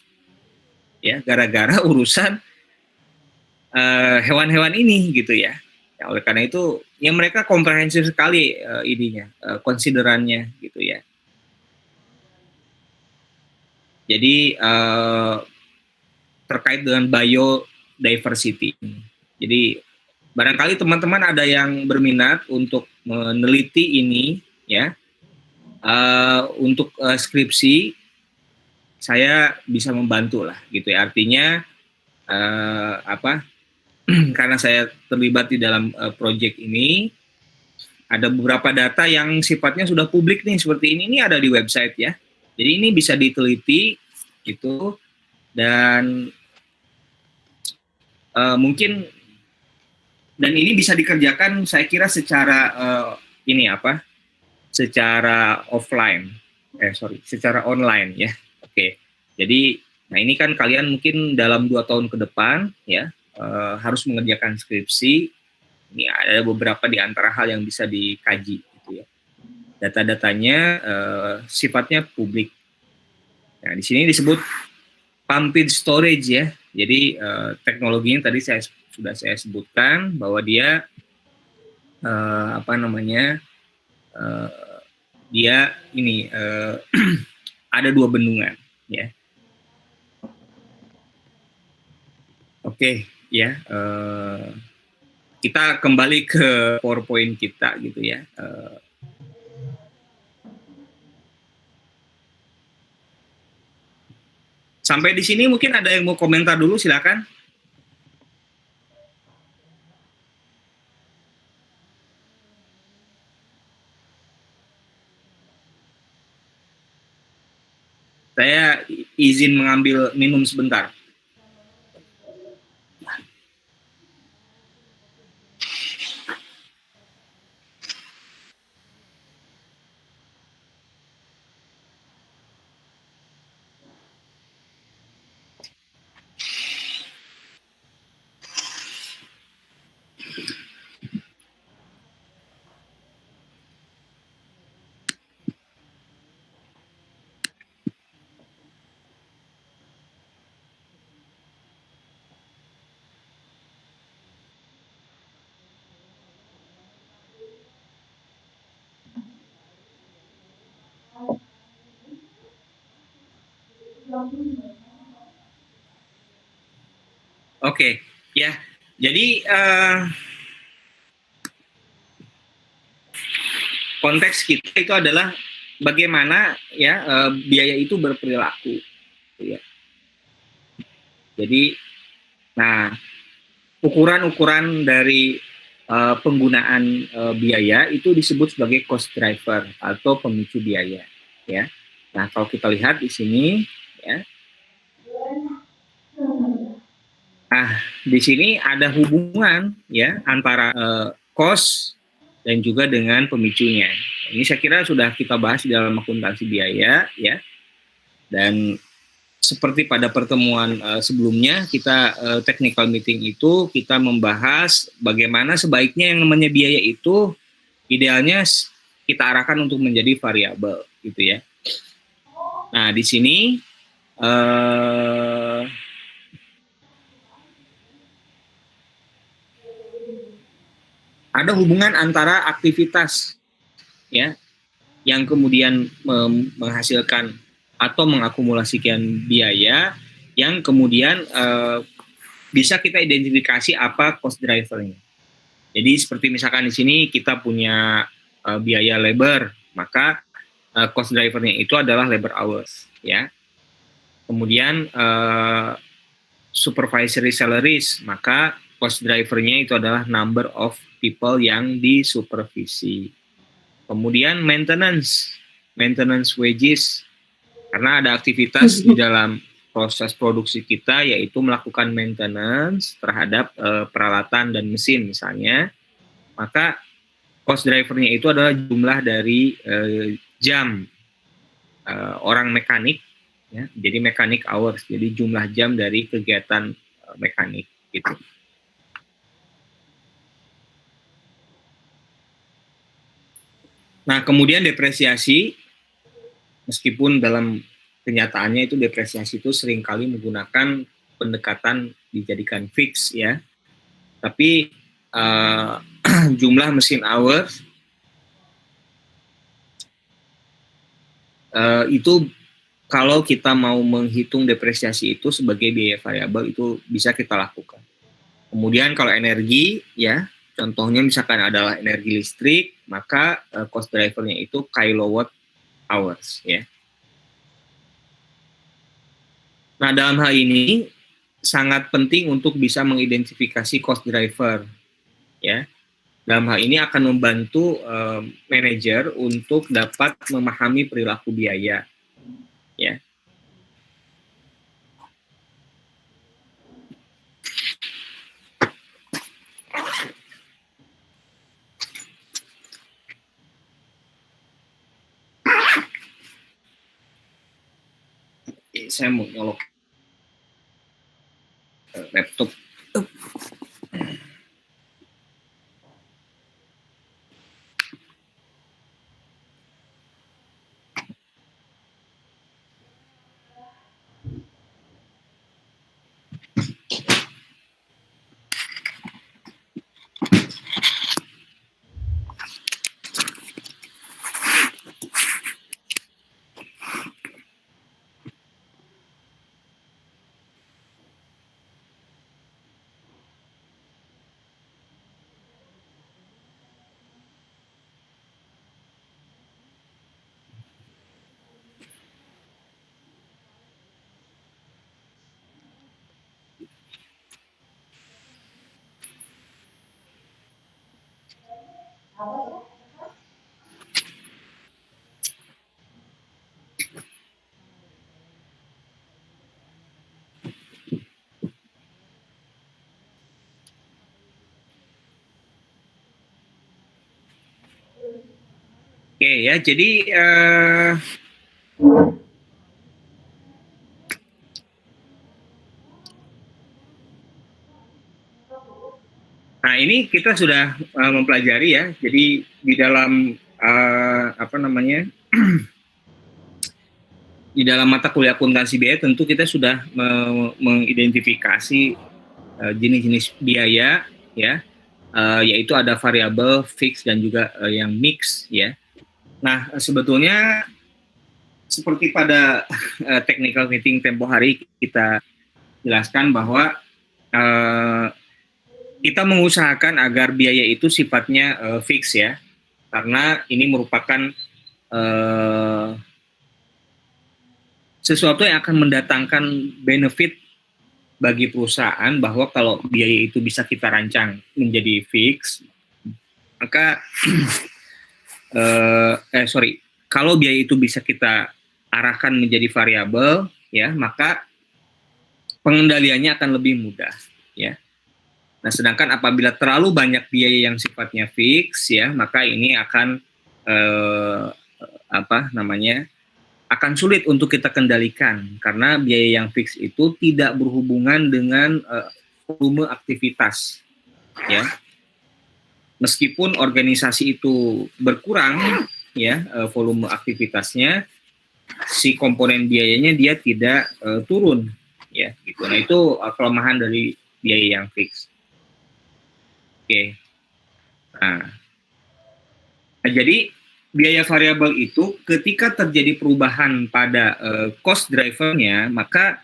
C: ya, gara-gara urusan hewan-hewan ini gitu ya. Ya oleh karena itu ya mereka komprehensif sekali konsiderannya gitu ya. Jadi terkait dengan biodiversity. Jadi barangkali teman-teman ada yang berminat untuk meneliti ini ya, untuk skripsi saya bisa membantu lah gitu ya. Artinya karena saya terlibat di dalam proyek ini, ada beberapa data yang sifatnya sudah publik nih seperti ini ada di website ya. Jadi ini bisa diteliti gitu, dan mungkin dan ini bisa dikerjakan saya kira secara secara offline, secara online ya. Oke. Jadi nah ini kan kalian mungkin dalam 2 tahun ke depan ya harus mengerjakan skripsi. Ini ada beberapa di antara hal yang bisa dikaji gitu ya. Data-datanya sifatnya publik. Nah, di sini disebut pumped storage ya. Jadi teknologinya tadi sudah saya sebutkan bahwa dia dia ini ada 2 bendungan ya. Oke ya, kita kembali ke PowerPoint kita gitu ya. Sampai di sini mungkin ada yang mau komentar dulu, silakan. Saya izin mengambil minum sebentar. Oke, ya. Jadi konteks kita itu adalah bagaimana ya biaya itu berperilaku. Ya. Jadi, nah ukuran-ukuran dari penggunaan biaya itu disebut sebagai cost driver atau pemicu biaya. Ya. Nah, kalau kita lihat di sini, ya. Nah, di sini ada hubungan ya antara cost dan juga dengan pemicunya. Ini saya kira sudah kita bahas di dalam akuntansi biaya ya. Dan seperti pada pertemuan sebelumnya kita technical meeting itu kita membahas bagaimana sebaiknya yang namanya biaya itu idealnya kita arahkan untuk menjadi variabel gitu ya. Nah, di sini ada hubungan antara aktivitas ya yang kemudian menghasilkan atau mengakumulasikan biaya yang kemudian bisa kita identifikasi apa cost drivernya. Jadi seperti misalkan di sini kita punya biaya labor, maka cost drivernya itu adalah labor hours ya. Kemudian supervisory salaries, maka cost drivernya itu adalah number of people yang disupervisi. Kemudian maintenance wages, karena ada aktivitas di dalam proses produksi kita yaitu melakukan maintenance terhadap peralatan dan mesin misalnya, maka cost drivernya itu adalah jumlah dari jam orang mekanik, ya, jadi mechanic hours, jadi jumlah jam dari kegiatan mekanik gitu. Nah, kemudian depresiasi, meskipun dalam kenyataannya itu depresiasi itu seringkali menggunakan pendekatan dijadikan fix ya, tapi jumlah mesin hours itu kalau kita mau menghitung depresiasi itu sebagai biaya variabel itu bisa kita lakukan. Kemudian kalau energi ya, contohnya misalkan adalah energi listrik, maka cost drivernya itu kilowatt hours ya. Nah, dalam hal ini sangat penting untuk bisa mengidentifikasi cost driver ya. Dalam hal ini akan membantu manajer untuk dapat memahami perilaku biaya ya. Saya mau nyolok laptop. Oke ya, jadi nah ini kita sudah mempelajari ya. Jadi di dalam apa namanya di dalam mata kuliah akuntansi biaya tentu kita sudah mengidentifikasi jenis-jenis biaya ya, yaitu ada variabel, fix dan juga yang mix ya. Nah, sebetulnya seperti pada technical meeting tempo hari kita jelaskan bahwa kita mengusahakan agar biaya itu sifatnya fix ya, karena ini merupakan sesuatu yang akan mendatangkan benefit bagi perusahaan, bahwa kalau biaya itu bisa kita rancang menjadi fix, maka kalau biaya itu bisa kita arahkan menjadi variabel ya, maka pengendaliannya akan lebih mudah ya. Nah, sedangkan apabila terlalu banyak biaya yang sifatnya fix ya, maka ini akan akan sulit untuk kita kendalikan, karena biaya yang fix itu tidak berhubungan dengan volume aktivitas ya. Meskipun organisasi itu berkurang ya volume aktivitasnya, si komponen biayanya dia tidak turun ya gitu. Nah, itu kelemahan dari biaya yang fix. Oke. Nah, jadi biaya variabel itu ketika terjadi perubahan pada cost drivernya, maka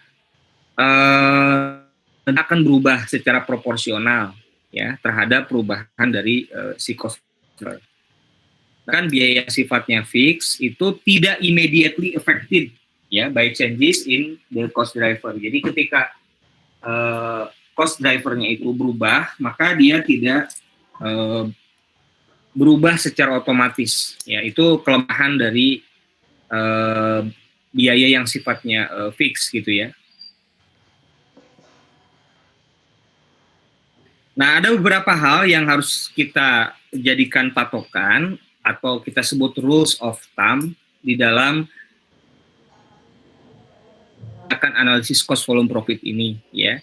C: akan berubah secara proporsional ya terhadap perubahan dari si cost driver. Kan biaya sifatnya fix itu tidak immediately affected ya by changes in the cost driver. Jadi ketika cost drivernya itu berubah, maka dia tidak berubah secara otomatis ya. Itu kelemahan dari biaya yang sifatnya fix gitu ya. Nah, ada beberapa hal yang harus kita jadikan patokan atau kita sebut rules of thumb di dalam akan analisis cost volume profit ini ya.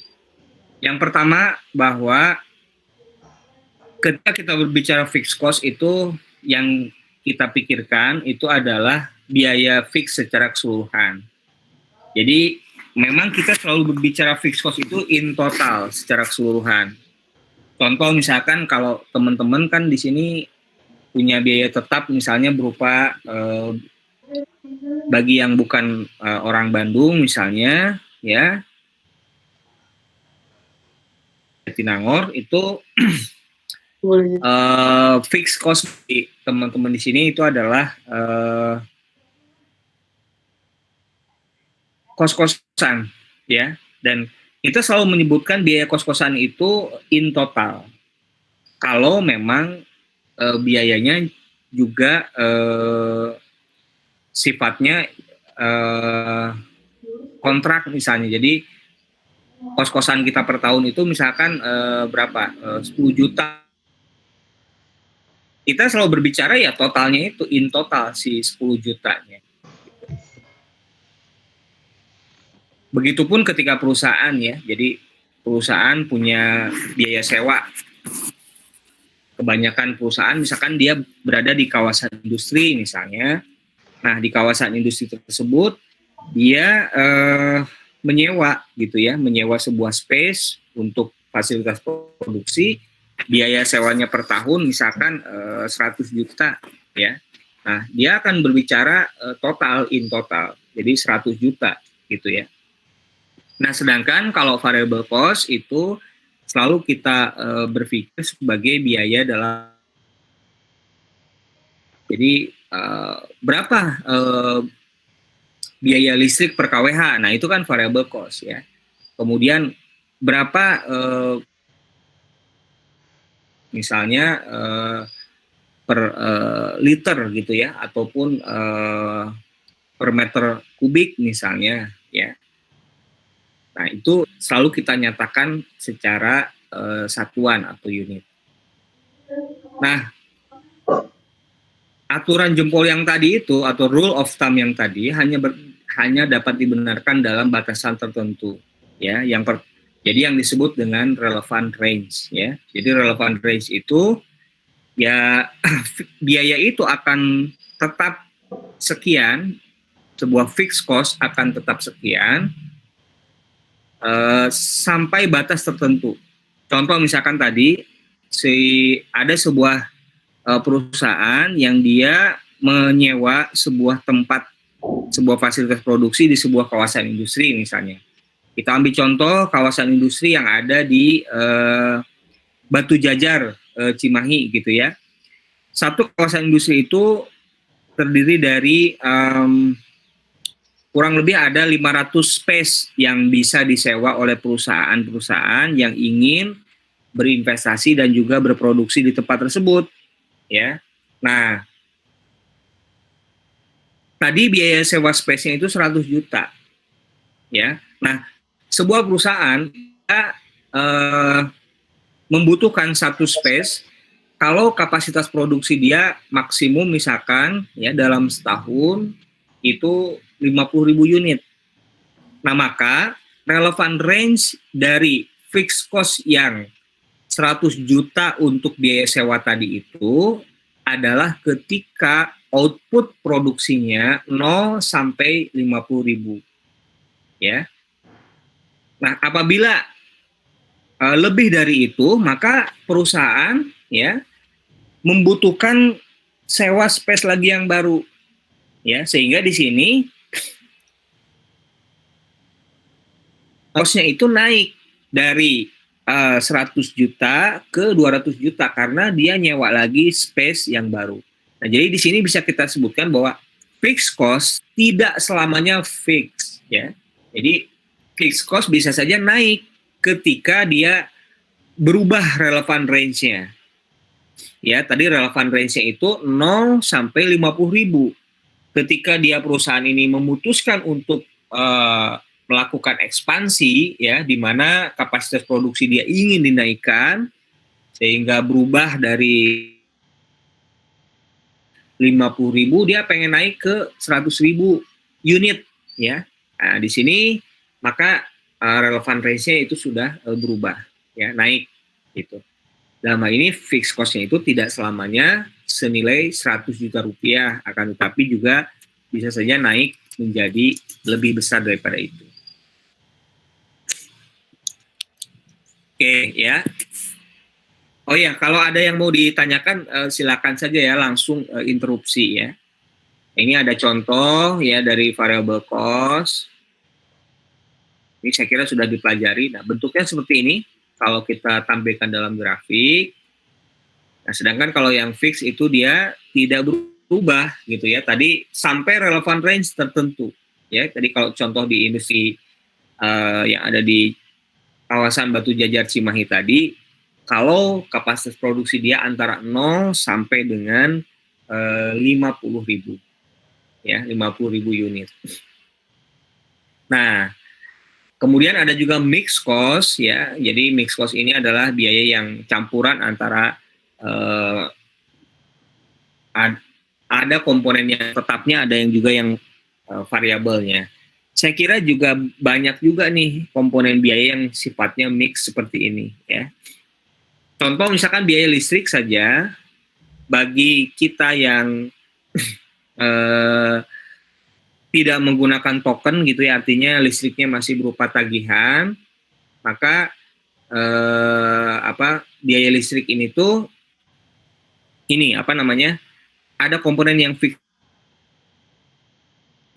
C: Yang pertama, bahwa ketika kita berbicara fixed cost itu yang kita pikirkan itu adalah biaya fix secara keseluruhan. Jadi memang kita selalu berbicara fixed cost itu in total secara keseluruhan. Contoh misalkan kalau teman-teman kan di sini punya biaya tetap misalnya berupa bagi yang bukan orang Bandung misalnya ya, Jatinangor itu fixed cost teman-teman di sini itu adalah kos-kosan ya, dan kita selalu menyebutkan biaya kos-kosan itu in total kalau memang biayanya juga sifatnya kontrak misalnya. Jadi kos-kosan kita per tahun itu misalkan berapa? 10 juta. Kita selalu berbicara ya totalnya itu in total si 10 jutanya. Begitupun ketika perusahaan ya. Jadi perusahaan punya biaya sewa. Kebanyakan perusahaan misalkan dia berada di kawasan industri misalnya. Nah, di kawasan industri tersebut dia menyewa gitu ya, menyewa sebuah space untuk fasilitas produksi. Biaya sewanya per tahun misalkan 100 juta ya. Nah, dia akan berbicara total in total. Jadi 100 juta gitu ya. Nah, sedangkan kalau variable cost itu selalu kita berpikir sebagai biaya dalam. Jadi berapa biaya listrik per kWh? Nah, itu kan variable cost ya. Kemudian berapa misalnya per liter gitu ya, ataupun per meter kubik misalnya ya. Nah, itu selalu kita nyatakan secara satuan atau unit. Nah, aturan jempol yang tadi itu atau rule of thumb yang tadi hanya dapat dibenarkan dalam batasan tertentu ya. Jadi yang disebut dengan relevant range ya. Jadi relevant range itu ya biaya itu akan tetap sekian, sebuah fixed cost akan tetap sekian sampai batas tertentu. Contoh misalkan tadi ada sebuah perusahaan yang dia menyewa sebuah tempat sebuah fasilitas produksi di sebuah kawasan industri misalnya. Kita ambil contoh kawasan industri yang ada di Batu Jajar, Cimahi gitu ya. Satu kawasan industri itu terdiri dari kurang lebih ada 500 space yang bisa disewa oleh perusahaan-perusahaan yang ingin berinvestasi dan juga berproduksi di tempat tersebut, ya. Nah, tadi biaya sewa space-nya itu 100 juta, ya. Nah, sebuah perusahaan membutuhkan satu space kalau kapasitas produksi dia maksimum misalkan ya dalam setahun itu 50.000 unit. Nah, maka relevan range dari fixed cost yang 100 juta untuk biaya sewa tadi itu adalah ketika output produksinya 0 sampai 50.000. Ya. Nah, apabila lebih dari itu, maka perusahaan ya membutuhkan sewa space lagi yang baru. Ya, sehingga di sini cost-nya itu naik dari 100 juta ke 200 juta karena dia nyewa lagi space yang baru. Nah, jadi di sini bisa kita sebutkan bahwa fixed cost tidak selamanya fix, ya. Jadi fixed cost bisa saja naik ketika dia berubah relevan range-nya. Ya, tadi relevan range-nya itu 0 sampai 50.000. Ketika dia perusahaan ini memutuskan untuk melakukan ekspansi ya di mana kapasitas produksi dia ingin dinaikkan sehingga berubah dari 50.000 dia pengen naik ke 100.000 unit ya. Nah, di sini maka relevan range-nya itu sudah berubah ya, naik gitu. Dalam hal ini fixed cost-nya itu tidak selamanya senilai 100 juta rupiah, akan tetapi juga bisa saja naik menjadi lebih besar daripada itu. Oke ya. Oh ya, kalau ada yang mau ditanyakan silakan saja ya, langsung interupsi ya. Ini ada contoh ya dari variable cost. Ini saya kira sudah dipelajari. Nah, bentuknya seperti ini kalau kita tampilkan dalam grafik. Nah, sedangkan kalau yang fix itu dia tidak berubah gitu ya. Tadi sampai relevan range tertentu. Ya, tadi kalau contoh di industri yang ada di kawasan Batu Jajar Cimahi tadi, kalau kapasitas produksi dia antara 0 sampai dengan 50.000. Ya, 50.000 unit. Nah, kemudian ada juga mixed cost ya. Jadi mixed cost ini adalah biaya yang campuran antara ada komponen yang tetapnya, ada yang juga yang variabelnya. Saya kira juga banyak juga nih komponen biaya yang sifatnya mix seperti ini ya. Contoh misalkan biaya listrik saja bagi kita yang tidak menggunakan token gitu ya, artinya listriknya masih berupa tagihan, maka biaya listrik ini tuh ada komponen yang fix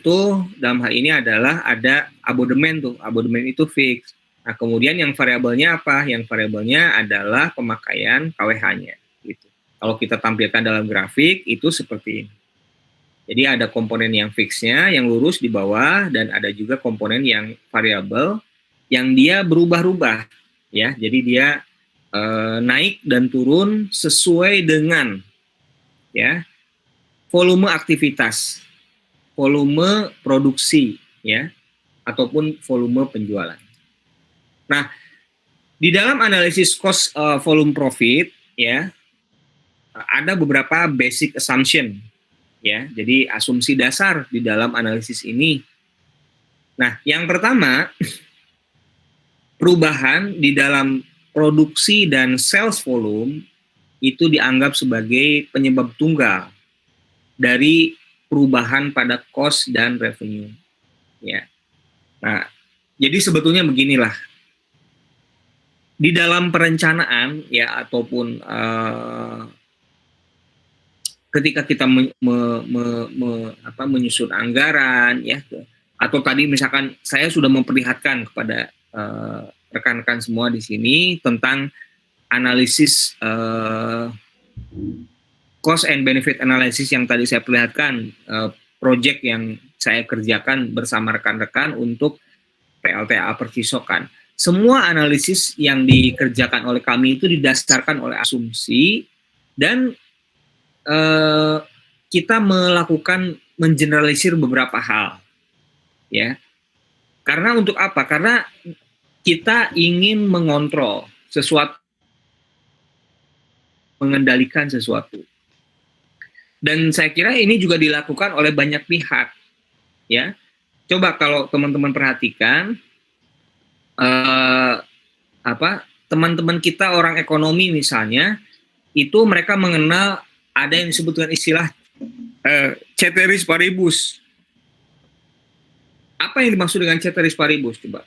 C: itu dalam hal ini adalah ada abodemen tuh, abodemen itu fix. Nah, kemudian yang variabelnya apa? Yang variabelnya adalah pemakaian KWH-nya gitu. Kalau kita tampilkan dalam grafik itu seperti ini. Jadi ada komponen yang fixnya yang lurus di bawah dan ada juga komponen yang variabel yang dia berubah-ubah ya. Jadi dia naik dan turun sesuai dengan ya volume aktivitas, volume produksi ya ataupun volume penjualan. Nah, di dalam analisis cost volume profit ya ada beberapa basic assumption ya. Jadi asumsi dasar di dalam analisis ini. Nah, yang pertama perubahan di dalam produksi dan sales volume itu dianggap sebagai penyebab tunggal dari perubahan pada cost dan revenue ya. Nah, jadi sebetulnya beginilah, di dalam perencanaan ya ataupun ketika kita menyusun anggaran ya, atau tadi misalkan saya sudah memperlihatkan kepada rekan-rekan semua di sini tentang analisis cost and benefit analysis yang tadi saya perlihatkan, project yang saya kerjakan bersama rekan-rekan untuk PLTA Percisokan. Semua analisis yang dikerjakan oleh kami itu didasarkan oleh asumsi dan kita melakukan mengeneralisir beberapa hal, ya. Karena untuk apa? Karena kita ingin mengontrol sesuatu, mengendalikan sesuatu. Dan saya kira ini juga dilakukan oleh banyak pihak, ya. Coba kalau teman-teman perhatikan, teman-teman kita orang ekonomi misalnya, itu mereka mengenal ada yang disebut dengan istilah ceteris paribus. Apa yang dimaksud dengan ceteris paribus? Coba,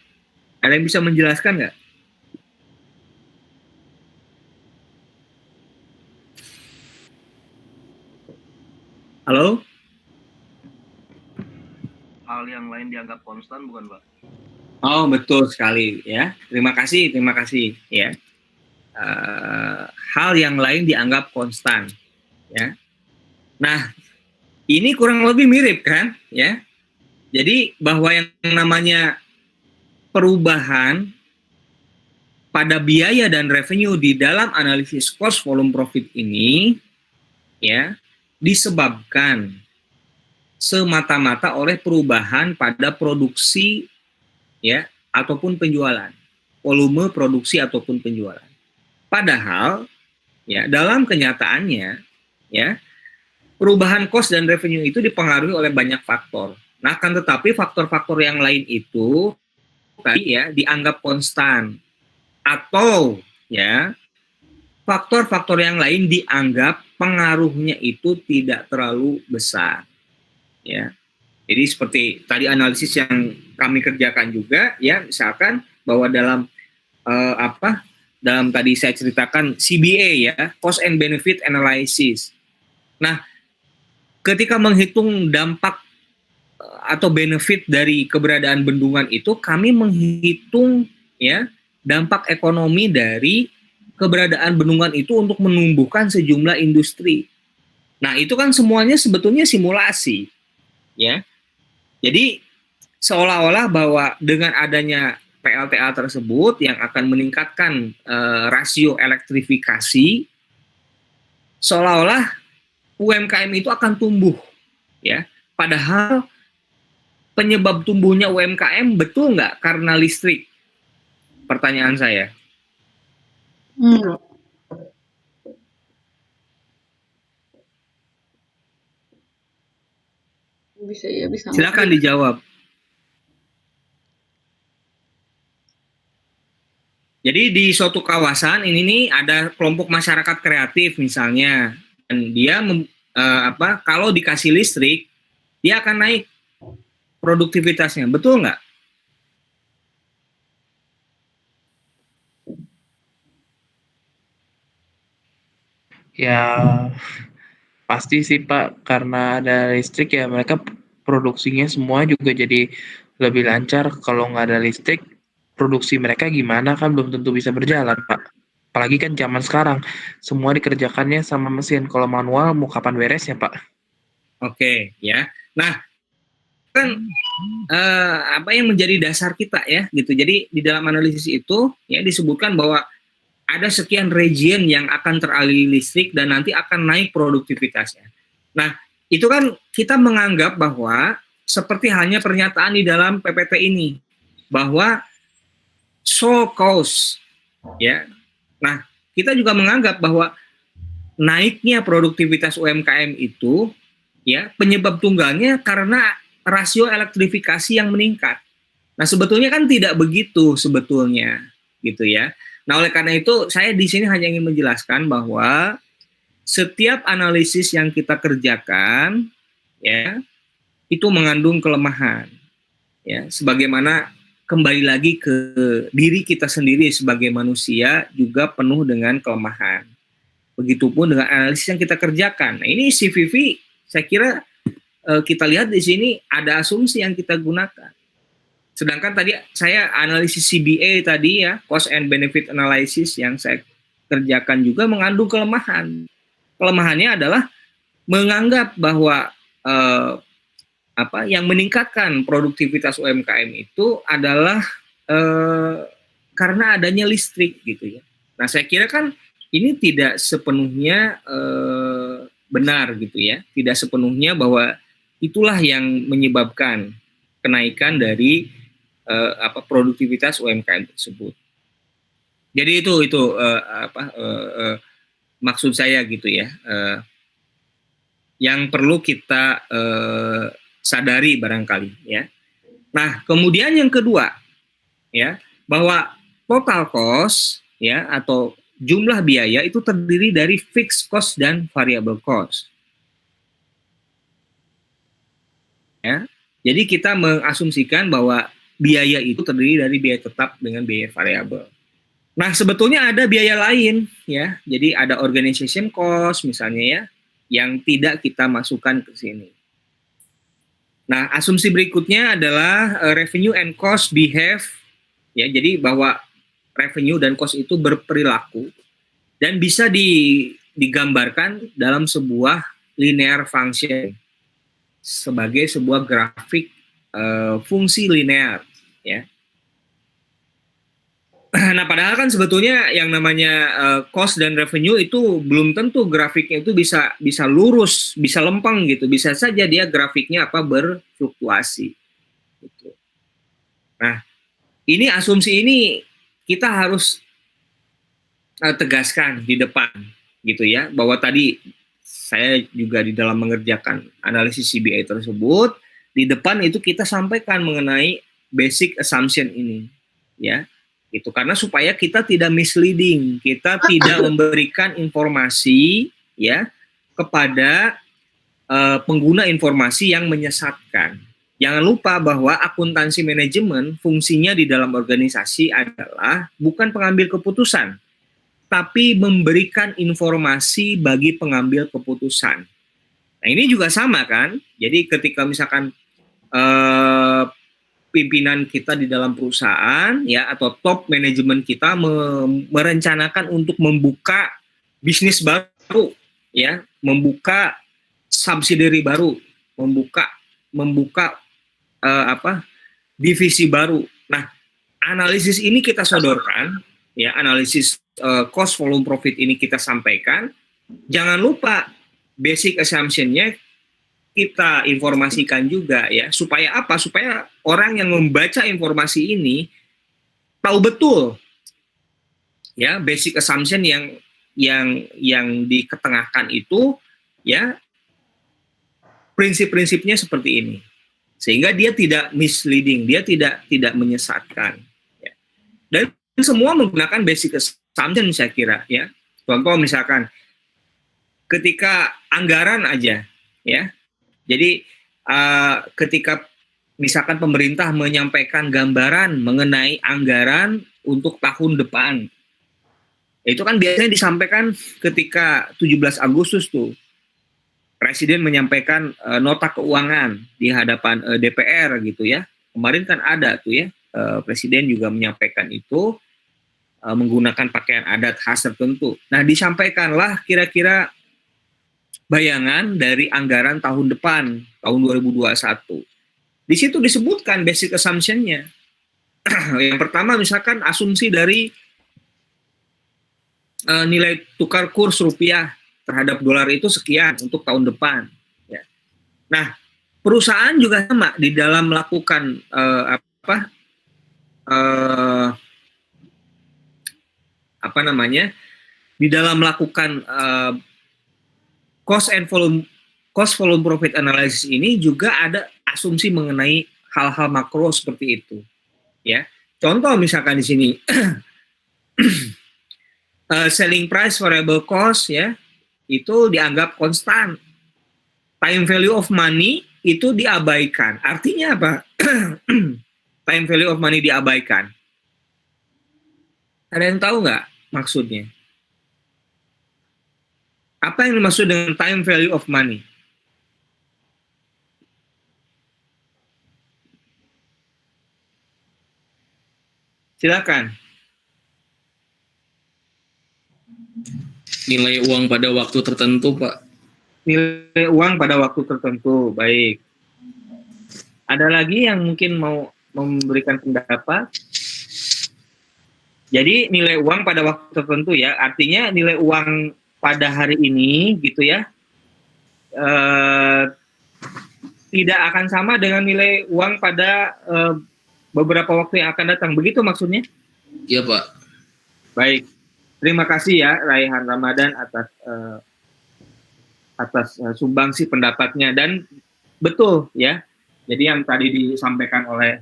C: ada yang bisa menjelaskan nggak? Halo?
F: Hal yang lain dianggap konstan bukan, Pak?
C: Oh, betul sekali ya. Terima kasih ya. Hal yang lain dianggap konstan ya. Nah, ini kurang lebih mirip kan ya. Jadi bahwa yang namanya perubahan pada biaya dan revenue di dalam analisis cost volume profit ini ya disebabkan semata-mata oleh perubahan pada produksi ya ataupun penjualan, volume produksi ataupun penjualan. Padahal ya dalam kenyataannya ya perubahan cost dan revenue itu dipengaruhi oleh banyak faktor. Nah, akan tetapi faktor-faktor yang lain itu tadi ya dianggap konstan atau ya faktor-faktor yang lain dianggap pengaruhnya itu tidak terlalu besar. Ya. Jadi seperti tadi analisis yang kami kerjakan juga ya, misalkan bahwa dalam dalam tadi saya ceritakan CBA ya, cost and benefit analysis. Nah, ketika menghitung dampak atau benefit dari keberadaan bendungan itu, kami menghitung ya dampak ekonomi dari keberadaan bendungan itu untuk menumbuhkan sejumlah industri. Nah, itu kan semuanya sebetulnya simulasi ya. Jadi seolah-olah bahwa dengan adanya PLTA tersebut yang akan meningkatkan rasio elektrifikasi, seolah-olah UMKM itu akan tumbuh, ya. Padahal penyebab tumbuhnya UMKM betul nggak karena listrik? Pertanyaan saya.
B: Bisa.
C: Silakan dijawab. Jadi di suatu kawasan ini nih ada kelompok masyarakat kreatif misalnya, dan dia kalau dikasih listrik dia akan naik produktivitasnya, betul nggak?
A: Ya pasti sih Pak, karena ada listrik ya mereka produksinya semua juga jadi lebih lancar. Kalau nggak ada listrik, produksi mereka gimana kan belum tentu bisa berjalan Pak. Apalagi kan zaman sekarang, semua dikerjakannya sama mesin. Kalau manual mau kapan beresnya Pak?
C: Oke, ya. Nah, kan apa yang menjadi dasar kita ya gitu. Jadi di dalam analisis itu ya disebutkan bahwa ada sekian region yang akan teraliri listrik dan nanti akan naik produktivitasnya. Nah, itu kan kita menganggap bahwa seperti halnya pernyataan di dalam PPT ini bahwa so cost ya. Nah, kita juga menganggap bahwa naiknya produktivitas UMKM itu ya penyebab tunggalnya karena rasio elektrifikasi yang meningkat. Nah, sebetulnya kan tidak begitu sebetulnya, gitu ya. Nah, oleh karena itu saya di sini hanya ingin menjelaskan bahwa setiap analisis yang kita kerjakan ya itu mengandung kelemahan. Ya, sebagaimana kembali lagi ke diri kita sendiri sebagai manusia juga penuh dengan kelemahan. Begitupun dengan analisis yang kita kerjakan. Nah, ini CVV saya kira kita lihat di sini ada asumsi yang kita gunakan. Sedangkan tadi saya analisis CBA tadi ya, cost and benefit analysis yang saya kerjakan juga mengandung kelemahan. Kelemahannya adalah menganggap bahwa yang meningkatkan produktivitas UMKM itu adalah karena adanya listrik gitu ya. Nah, saya kira kan ini tidak sepenuhnya benar gitu ya. Tidak sepenuhnya bahwa itulah yang menyebabkan kenaikan dari produktivitas UMKM tersebut. Jadi itu maksud saya gitu ya. Yang perlu kita sadari barangkali ya. Nah, kemudian yang kedua ya, bahwa total cost ya atau jumlah biaya itu terdiri dari fixed cost dan variable cost. Ya. Jadi kita mengasumsikan bahwa biaya itu terdiri dari biaya tetap dengan biaya variabel. Nah, sebetulnya ada biaya lain ya. Jadi ada organization cost misalnya ya yang tidak kita masukkan ke sini. Nah, asumsi berikutnya adalah revenue and cost behave ya. Jadi bahwa revenue dan cost itu berperilaku dan bisa digambarkan dalam sebuah linear function sebagai sebuah grafik fungsi linear ya. Nah, padahal kan sebetulnya yang namanya cost dan revenue itu belum tentu grafiknya itu bisa lurus, bisa lempeng gitu. Bisa saja dia grafiknya berfluktuasi gitu. Nah, ini asumsi ini kita harus tegaskan di depan gitu ya, bahwa tadi saya juga di dalam mengerjakan analisis CBA tersebut, di depan itu kita sampaikan mengenai basic assumption ini ya. Itu karena supaya kita tidak misleading, kita tidak memberikan informasi ya kepada pengguna informasi yang menyesatkan. Jangan lupa bahwa akuntansi manajemen fungsinya di dalam organisasi adalah bukan pengambil keputusan, tapi memberikan informasi bagi pengambil keputusan. Nah, ini juga sama kan? Jadi ketika misalkan pimpinan kita di dalam perusahaan ya atau top manajemen kita merencanakan untuk membuka bisnis baru ya, membuka subsidiary baru, membuka divisi baru. Nah, analisis ini kita sodorkan ya, analisis cost volume profit ini kita sampaikan. Jangan lupa basic assumption-nya kita informasikan juga ya, supaya apa? Supaya orang yang membaca informasi ini tahu betul ya basic assumption yang diketengahkan itu ya, prinsip-prinsipnya seperti ini, sehingga dia tidak misleading, dia tidak menyesatkan ya. Dan semua menggunakan basic assumption saya kira ya. Contoh misalkan ketika anggaran aja ya. Jadi ketika misalkan pemerintah menyampaikan gambaran mengenai anggaran untuk tahun depan, itu kan biasanya disampaikan ketika 17 Agustus tuh. Presiden menyampaikan nota keuangan di hadapan DPR gitu ya. Kemarin kan ada tuh ya, Presiden juga menyampaikan itu menggunakan pakaian adat khas tertentu. Nah, disampaikanlah kira-kira bayangan dari anggaran tahun depan, tahun 2021. Di situ disebutkan basic assumption-nya. Yang pertama misalkan asumsi dari nilai tukar kurs rupiah terhadap dolar itu sekian untuk tahun depan. Ya. Nah, perusahaan juga sama di dalam melakukan di dalam melakukan cost volume profit analysis ini juga ada asumsi mengenai hal-hal makro seperti itu ya. Contoh misalkan di sini selling price variable cost ya itu dianggap konstan, time value of money itu diabaikan. Artinya apa? Time value of money diabaikan, ada yang tahu nggak maksudnya? Apa yang dimaksud dengan time value of money? Silakan.
F: Nilai uang pada waktu tertentu, Pak.
C: Nilai uang pada waktu tertentu, baik. Ada lagi yang mungkin mau memberikan pendapat? Jadi nilai uang pada waktu tertentu ya, artinya nilai uang pada hari ini gitu ya, tidak akan sama dengan nilai uang pada beberapa waktu yang akan datang. Begitu maksudnya?
F: Iya, Pak.
C: Baik. Terima kasih ya Raihan Ramadan atas sumbangsi pendapatnya, dan betul ya. Jadi yang tadi disampaikan oleh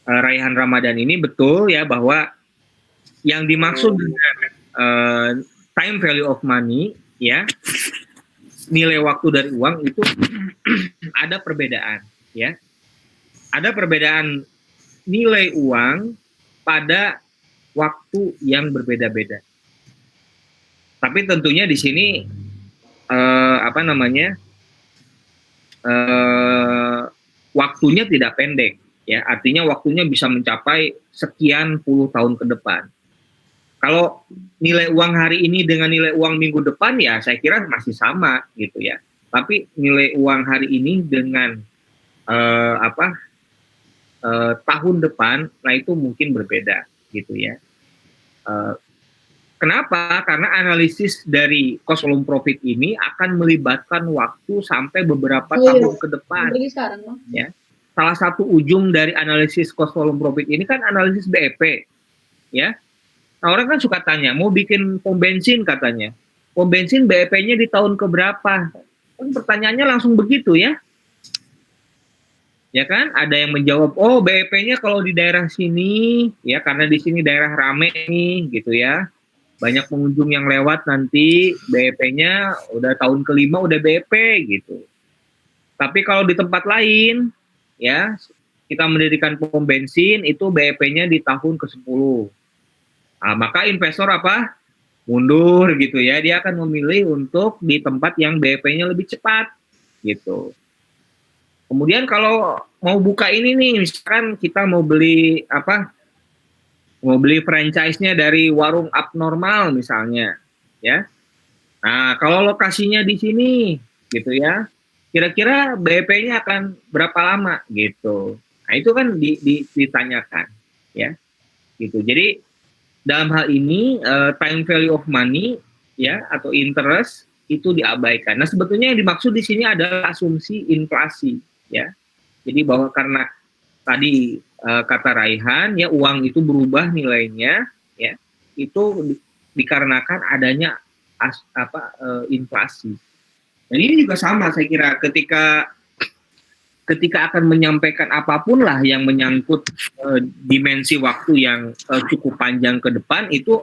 C: Raihan Ramadan ini betul ya, bahwa yang dimaksud dengan time value of money ya, nilai waktu dari uang itu ada perbedaan ya. Ada perbedaan nilai uang pada waktu yang berbeda-beda. Tapi tentunya di sini waktunya tidak pendek ya, artinya waktunya bisa mencapai sekian puluh tahun ke depan. Kalau nilai uang hari ini dengan nilai uang minggu depan ya saya kira masih sama gitu ya. Tapi nilai uang hari ini dengan tahun depan, nah itu mungkin berbeda gitu ya. Kenapa? Karena analisis dari cost volume profit ini akan melibatkan waktu sampai beberapa tahun ke depan. Ya. Salah satu ujung dari analisis cost volume profit ini kan analisis BEP, ya. Nah, orang kan suka tanya, mau bikin pom bensin katanya, pom bensin BEP-nya di tahun keberapa? Kan pertanyaannya langsung begitu ya. Ya kan, ada yang menjawab, oh BEP-nya kalau di daerah sini, ya karena di sini daerah rame nih, gitu ya. Banyak pengunjung yang lewat nanti, BEP-nya udah tahun kelima udah BEP gitu. Tapi kalau di tempat lain, ya kita mendirikan pom bensin, itu BEP-nya di tahun ke-10. Nah, maka investor apa? Mundur gitu ya, dia akan memilih untuk di tempat yang BEP-nya lebih cepat gitu. Kemudian kalau mau buka ini nih, misalkan kita mau beli mau beli franchise-nya dari warung abnormal misalnya, ya. Nah, kalau lokasinya di sini, gitu ya, kira-kira BEP-nya akan berapa lama, gitu. Nah, itu kan ditanyakan, ya, gitu. Jadi dalam hal ini time value of money, ya, atau interest itu diabaikan. Nah, sebetulnya yang dimaksud di sini adalah asumsi inflasi, ya. Jadi bahwa karena tadi kata Raihan ya, uang itu berubah nilainya ya, itu dikarenakan adanya inflasi. Dan ini juga sama saya kira ketika akan menyampaikan apapun lah yang menyangkut dimensi waktu yang cukup panjang ke depan, itu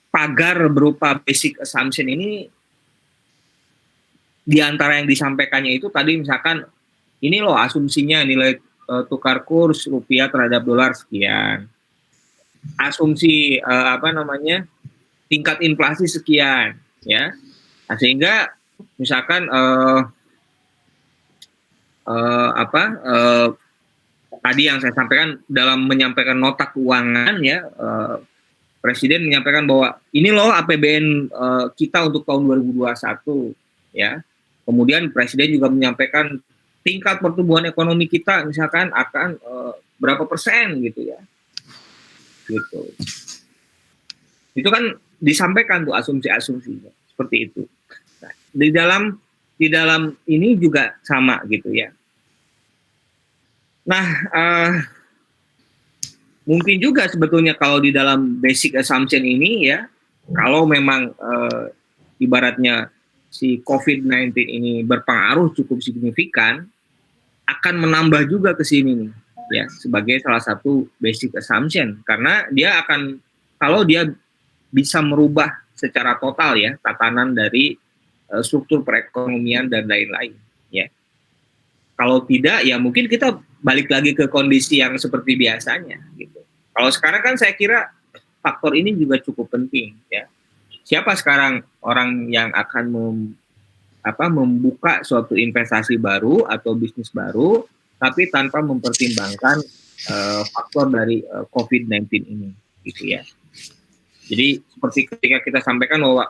C: pagar berupa basic assumption ini di antara yang disampaikannya itu tadi misalkan ini loh asumsinya nilai tukar kurs rupiah terhadap dolar sekian, asumsi tingkat inflasi sekian, ya. Nah, sehingga misalkan tadi yang saya sampaikan dalam menyampaikan nota keuangan ya, Presiden menyampaikan bahwa ini loh APBN kita untuk tahun 2021 ya. Kemudian Presiden juga menyampaikan tingkat pertumbuhan ekonomi kita misalkan akan berapa persen gitu ya. Gitu. Itu kan disampaikan tuh asumsi-asumsinya seperti itu. Nah, di dalam ini juga sama gitu ya. Nah, mungkin juga sebetulnya kalau di dalam basic assumption ini ya, kalau memang ibaratnya si COVID-19 ini berpengaruh cukup signifikan, akan menambah juga ke sini nih ya, sebagai salah satu basic assumption, karena dia akan, kalau dia bisa merubah secara total ya tatanan dari struktur perekonomian dan lain-lain ya. Kalau tidak ya mungkin kita balik lagi ke kondisi yang seperti biasanya gitu. Kalau sekarang kan saya kira faktor ini juga cukup penting ya. siapa sekarang orang yang akan membuka suatu investasi baru atau bisnis baru, tapi tanpa mempertimbangkan faktor dari COVID-19 ini, gitu ya. Jadi seperti ketika kita sampaikan bahwa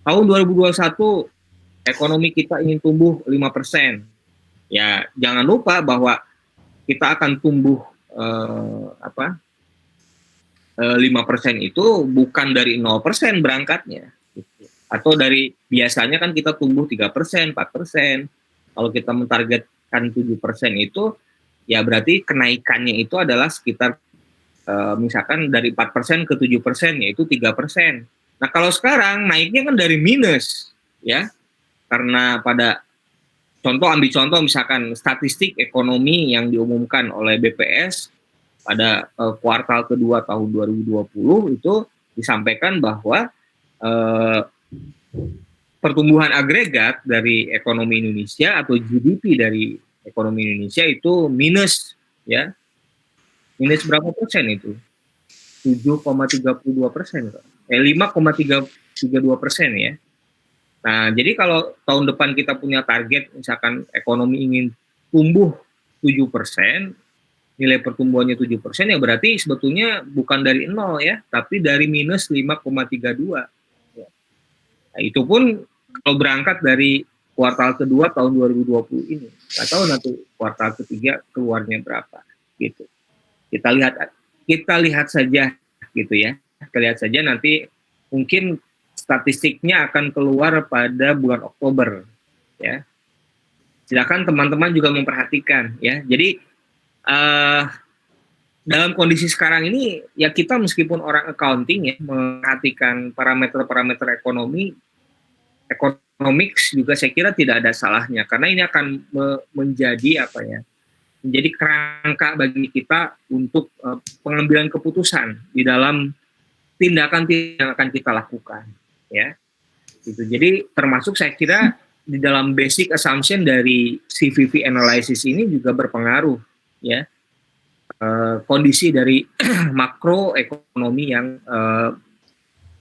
C: tahun 2021 ekonomi kita ingin tumbuh 5%, ya jangan lupa bahwa kita akan tumbuh 5% itu bukan dari 0% berangkatnya, gitu. Atau dari biasanya kan kita tumbuh 3%, 4%. Kalau kita mentargetkan 7% itu, ya berarti kenaikannya itu adalah sekitar misalkan dari 4% ke 7%, yaitu 3%. Nah kalau sekarang naiknya kan dari minus, ya, karena pada ambil contoh misalkan statistik ekonomi yang diumumkan oleh BPS pada kuartal kedua tahun 2020 itu disampaikan bahwa pertumbuhan agregat dari ekonomi Indonesia atau GDP dari ekonomi Indonesia itu minus, ya, minus berapa persen itu? 7,32%, 5,32% ya. Nah, jadi kalau tahun depan kita punya target, misalkan ekonomi ingin tumbuh 7%, nilai pertumbuhannya 7%, ya berarti sebetulnya bukan dari 0 ya, tapi dari minus 5,32. Nah, itu pun kalau berangkat dari kuartal kedua tahun 2020 ini. Nggak tahu nanti kuartal ketiga keluarnya berapa, gitu. Kita lihat saja, gitu ya. Kita lihat saja nanti mungkin statistiknya akan keluar pada bulan Oktober, ya. Silakan teman-teman juga memperhatikan, ya. Jadi dalam kondisi sekarang ini, ya kita meskipun orang accounting ya, memperhatikan parameter-parameter economics juga saya kira tidak ada salahnya, karena ini akan menjadi menjadi kerangka bagi kita untuk pengambilan keputusan di dalam tindakan yang akan kita lakukan, ya. Gitu. Jadi termasuk saya kira di dalam basic assumption dari CVV analysis ini juga berpengaruh, ya, kondisi dari makroekonomi yang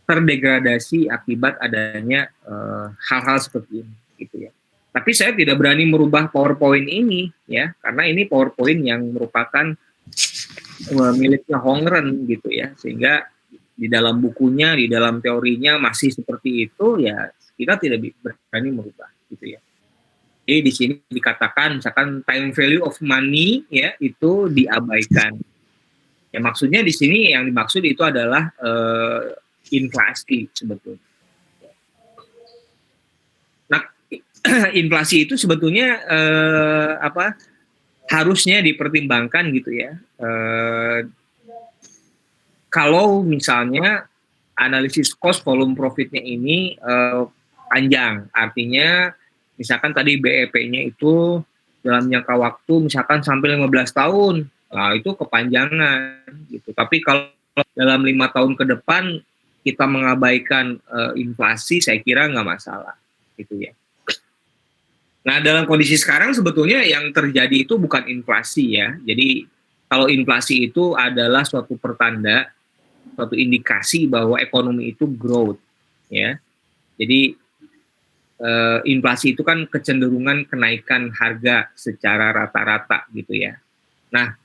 C: terdegradasi akibat adanya hal-hal seperti ini, gitu ya. Tapi saya tidak berani merubah PowerPoint ini, ya, karena ini PowerPoint yang merupakan miliknya Hongren, gitu ya, sehingga di dalam bukunya, di dalam teorinya masih seperti itu, ya kita tidak berani merubah, gitu ya. Jadi di sini dikatakan misalkan time value of money, ya, itu diabaikan. Ya maksudnya di sini yang dimaksud itu adalah inflasi sebetulnya. Nah, inflasi itu sebetulnya harusnya dipertimbangkan, gitu ya. Kalau misalnya analisis cost volume profitnya ini panjang, artinya misalkan tadi BEP-nya itu dalam jangka waktu misalkan sampai 15 tahun, nah itu kepanjangan, gitu. Tapi kalau dalam 5 tahun ke depan kita mengabaikan inflasi, saya kira nggak masalah, gitu ya. Nah, dalam kondisi sekarang sebetulnya yang terjadi itu bukan inflasi, ya. Jadi kalau inflasi itu adalah suatu pertanda, suatu indikasi bahwa ekonomi itu growth, ya. Jadi inflasi itu kan kecenderungan kenaikan harga secara rata-rata, gitu ya. Nah,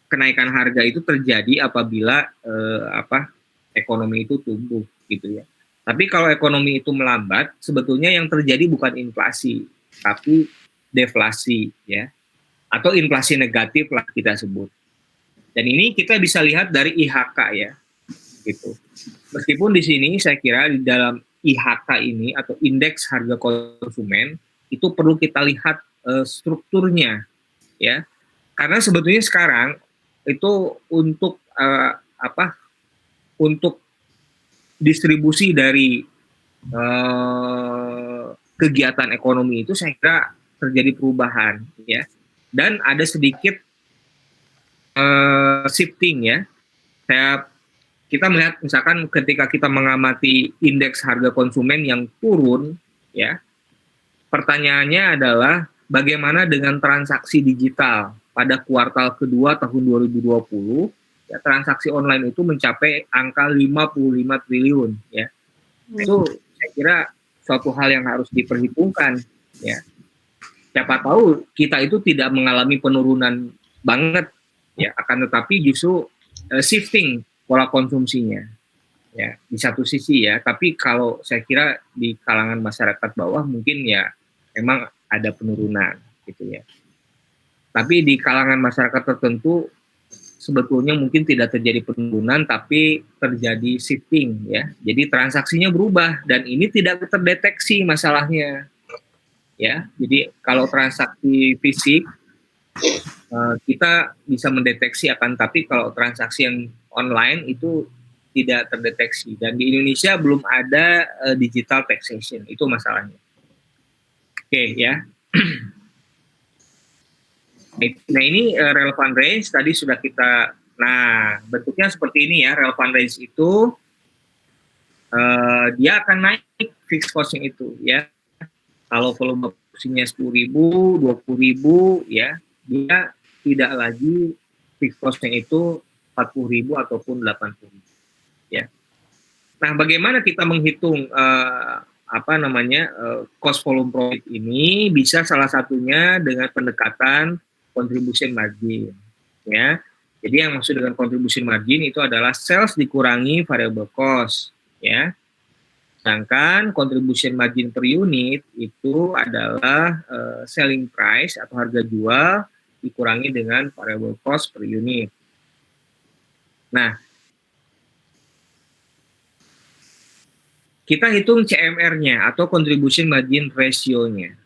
C: kenaikan harga itu terjadi apabila ekonomi itu tumbuh, gitu ya. Tapi kalau ekonomi itu melambat, sebetulnya yang terjadi bukan inflasi, tapi deflasi, ya, atau inflasi negatif lah kita sebut. Dan ini kita bisa lihat dari IHK, ya, gitu. Meskipun di sini saya kira di dalam IHK ini atau indeks harga konsumen itu perlu kita lihat strukturnya, ya, karena sebetulnya sekarang itu untuk untuk distribusi dari kegiatan ekonomi itu saya kira terjadi perubahan, ya, dan ada sedikit shifting, ya. Kita melihat misalkan ketika kita mengamati indeks harga konsumen yang turun, ya, pertanyaannya adalah bagaimana dengan transaksi digital pada kuartal kedua tahun 2020, ya, transaksi online itu mencapai angka 55 triliun, ya. Itu saya kira suatu hal yang harus diperhitungkan, ya. Siapa tahu kita itu tidak mengalami penurunan banget, ya, akan tetapi justru shifting pola konsumsinya, ya, di satu sisi, ya. Tapi kalau saya kira di kalangan masyarakat bawah mungkin ya memang ada penurunan, gitu ya. Tapi di kalangan masyarakat tertentu sebetulnya mungkin tidak terjadi penurunan, tapi terjadi shifting, ya. Jadi transaksinya berubah dan ini tidak terdeteksi masalahnya, ya. Jadi kalau transaksi fisik kita bisa mendeteksi, akan tapi kalau transaksi yang online itu tidak terdeteksi, dan di Indonesia belum ada digital taxation, itu masalahnya. Oke, ya. Nah, ini relevant range tadi sudah kita, nah bentuknya seperti ini ya. Relevant range itu dia akan naik fixed costnya itu, ya. Kalau volume produksinya 10.000, 20.000, ya, dia tidak lagi fixed costnya itu 40.000 ataupun 80.000, ya. Nah, bagaimana kita menghitung cost volume profit ini? Bisa salah satunya dengan pendekatan contribution margin, ya. Jadi yang maksud dengan contribution margin itu adalah sales dikurangi variable cost, ya. Sedangkan contribution margin per unit itu adalah selling price atau harga jual dikurangi dengan variable cost per unit. Nah, kita hitung CMR-nya atau contribution margin ratio-nya,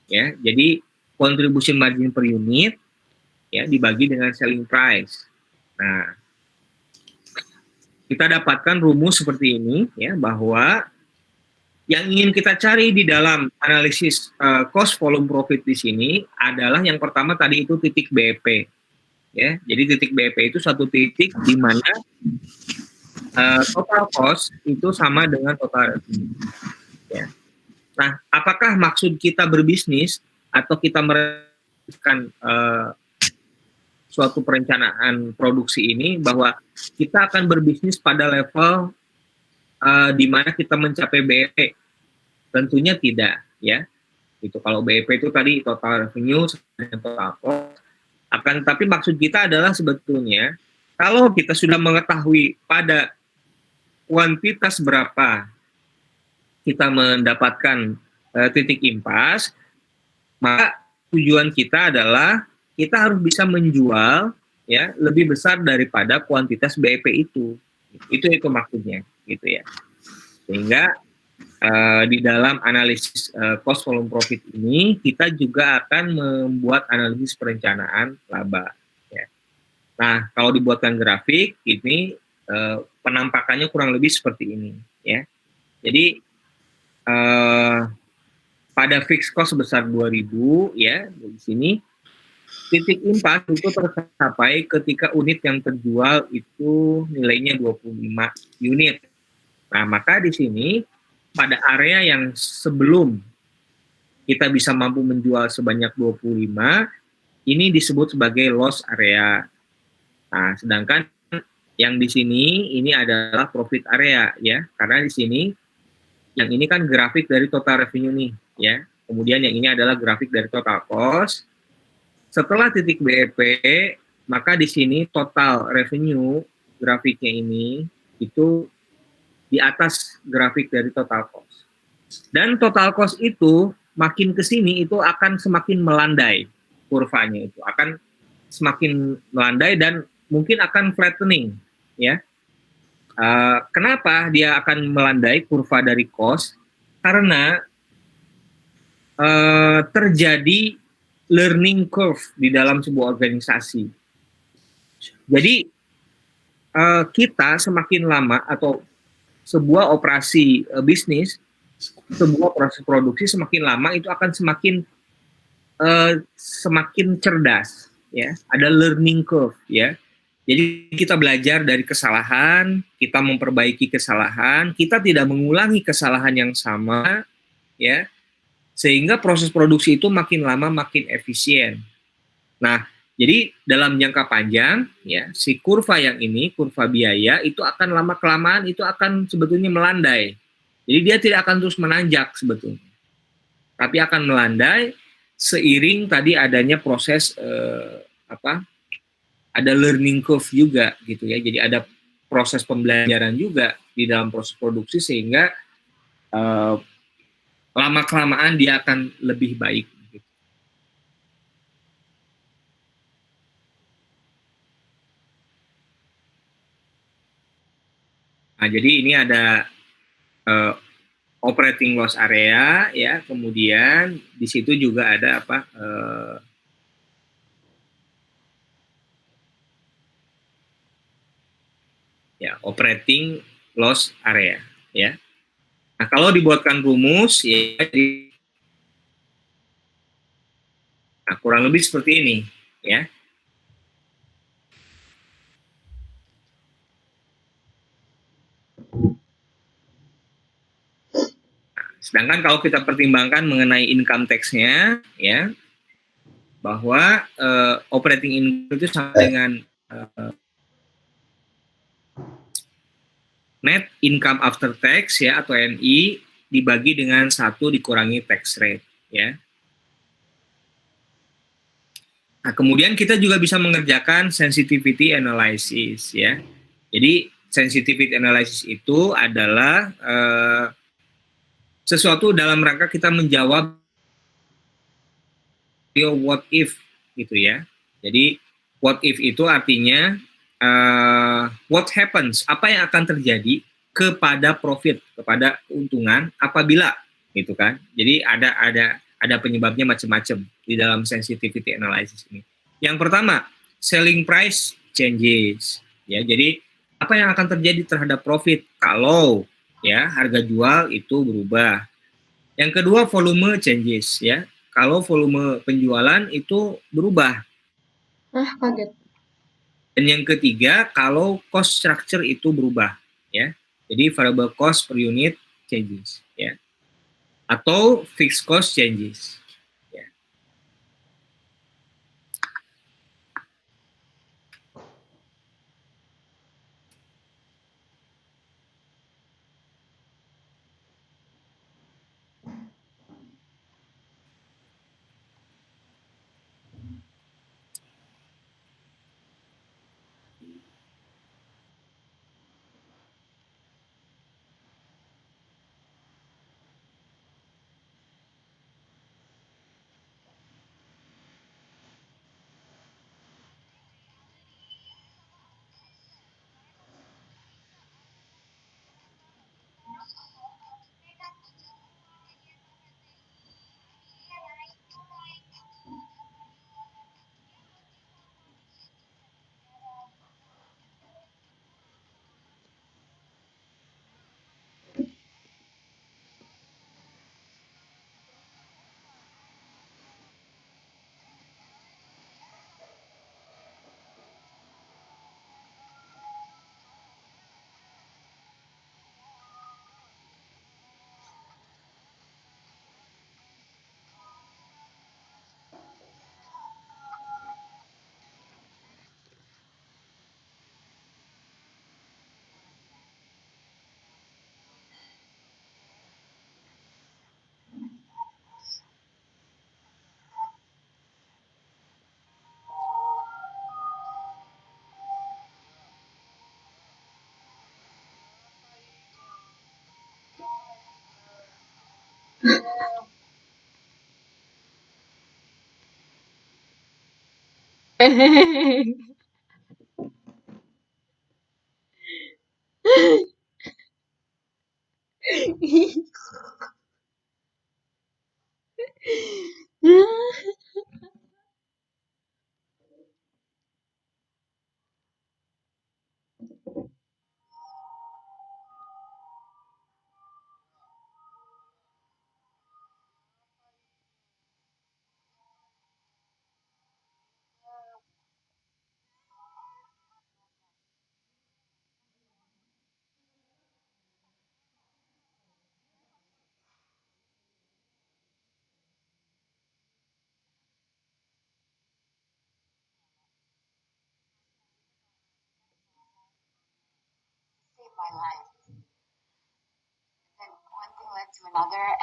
C: ya. Jadi contribution margin per unit, ya, dibagi dengan selling price. Nah, kita dapatkan rumus seperti ini, ya, bahwa yang ingin kita cari di dalam analisis cost volume profit di sini adalah yang pertama tadi itu titik BEP, ya. Jadi titik BEP itu satu titik di mana total cost itu sama dengan total revenue, ya. Nah, apakah maksud kita berbisnis atau kita melakukan suatu perencanaan produksi ini bahwa kita akan berbisnis pada level di mana kita mencapai BEP? Tentunya tidak, ya. Itu kalau BEP itu tadi total revenue dan total cost. Akan tapi maksud kita adalah sebetulnya kalau kita sudah mengetahui pada kuantitas berapa kita mendapatkan titik impas, maka tujuan kita adalah kita harus bisa menjual, ya, lebih besar daripada kuantitas BEP itu. Itu maksudnya, gitu ya. Sehingga di dalam analisis cost volume profit ini kita juga akan membuat analisis perencanaan laba, ya. Nah, kalau dibuatkan grafik ini penampakannya kurang lebih seperti ini, ya. Jadi pada fixed cost sebesar 2.000, ya, di sini titik impas itu tercapai ketika unit yang terjual itu nilainya 25 unit. Nah, maka di sini pada area yang sebelum kita bisa mampu menjual sebanyak 25, ini disebut sebagai loss area. Nah, sedangkan yang di sini ini adalah profit area, ya. Karena di sini yang ini kan grafik dari total revenue nih, ya. Kemudian yang ini adalah grafik dari total cost. Setelah titik BEP, maka di sini total revenue grafiknya ini itu di atas grafik dari total cost. Dan total cost itu makin ke sini itu akan semakin melandai, kurvanya itu akan semakin melandai dan mungkin akan flattening, ya. Kenapa dia akan melandai kurva dari cost? Karena terjadi learning curve di dalam sebuah organisasi. Jadi kita semakin lama atau sebuah operasi bisnis, sebuah proses produksi semakin lama itu akan semakin cerdas, ya. Ada learning curve, ya. Jadi kita belajar dari kesalahan, kita memperbaiki kesalahan, kita tidak mengulangi kesalahan yang sama, ya. Sehingga proses produksi itu makin lama makin efisien. Nah, jadi dalam jangka panjang, ya, si kurva yang ini, kurva biaya itu akan lama kelamaan itu akan sebetulnya melandai, Jadi dia tidak akan terus menanjak sebetulnya, tapi akan melandai seiring tadi adanya proses ada learning curve juga gitu ya. Jadi ada proses pembelajaran juga di dalam proses produksi sehingga lama kelamaan dia akan lebih baik. Gitu. Nah, jadi ini ada operating loss area ya, kemudian di situ juga ada ya operating loss area ya. Nah, kalau dibuatkan rumus ya nah, kurang lebih seperti ini ya. Sedangkan kalau kita pertimbangkan mengenai income tax-nya, ya, bahwa operating income itu sama dengan net income after tax ya atau NI dibagi dengan 1 dikurangi tax rate, ya. Nah, kemudian kita juga bisa mengerjakan sensitivity analysis, ya. Jadi sensitivity analysis itu adalah sesuatu dalam rangka kita menjawab what if gitu ya. Jadi what if itu artinya what happens, apa yang akan terjadi kepada profit, kepada keuntungan apabila gitu kan. Jadi ada penyebabnya macam-macam di dalam sensitivity analysis ini. Yang pertama, selling price changes ya. Jadi apa yang akan terjadi terhadap profit kalau ya harga jual itu berubah. Yang kedua, volume changes ya. Kalau volume penjualan itu berubah.
B: Kaget.
C: Dan yang ketiga, kalau cost structure itu berubah ya. Jadi variable cost per unit changes ya. Atau fixed cost changes. Ya.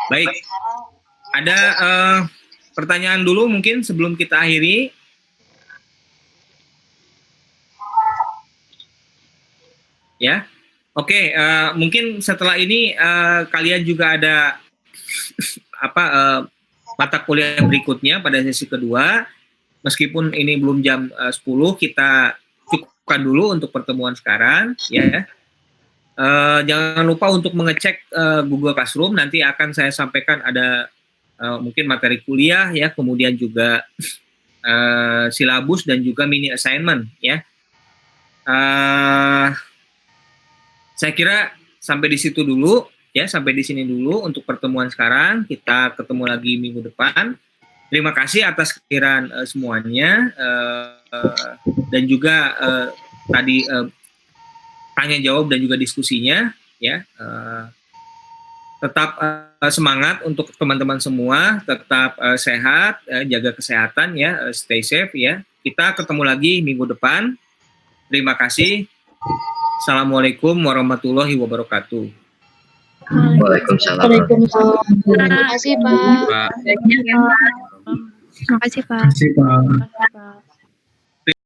C: Baik, ada pertanyaan dulu mungkin sebelum kita akhiri. Ya, oke. Mungkin setelah ini kalian juga ada mata kuliah berikutnya pada sesi kedua. Meskipun ini belum jam 10, kita cukupkan dulu untuk pertemuan sekarang, ya. Jangan lupa untuk mengecek Google Classroom. Nanti akan saya sampaikan ada mungkin materi kuliah, ya, kemudian juga silabus dan juga mini assignment, ya. Saya kira sampai di situ dulu, ya, sampai di sini dulu untuk pertemuan sekarang. Kita ketemu lagi minggu depan. Terima kasih atas kehadiran semuanya dan juga tadi tanya jawab dan juga diskusinya, ya. Tetap semangat untuk teman-teman semua, tetap sehat, jaga kesehatan, ya, stay safe, ya. Kita ketemu lagi minggu depan. Terima kasih. Assalamualaikum warahmatullahi wabarakatuh.
B: Waalaikumsalam. Terima kasih, Pak.
G: Terima kasih, Pak.
E: Terima kasih, Pak.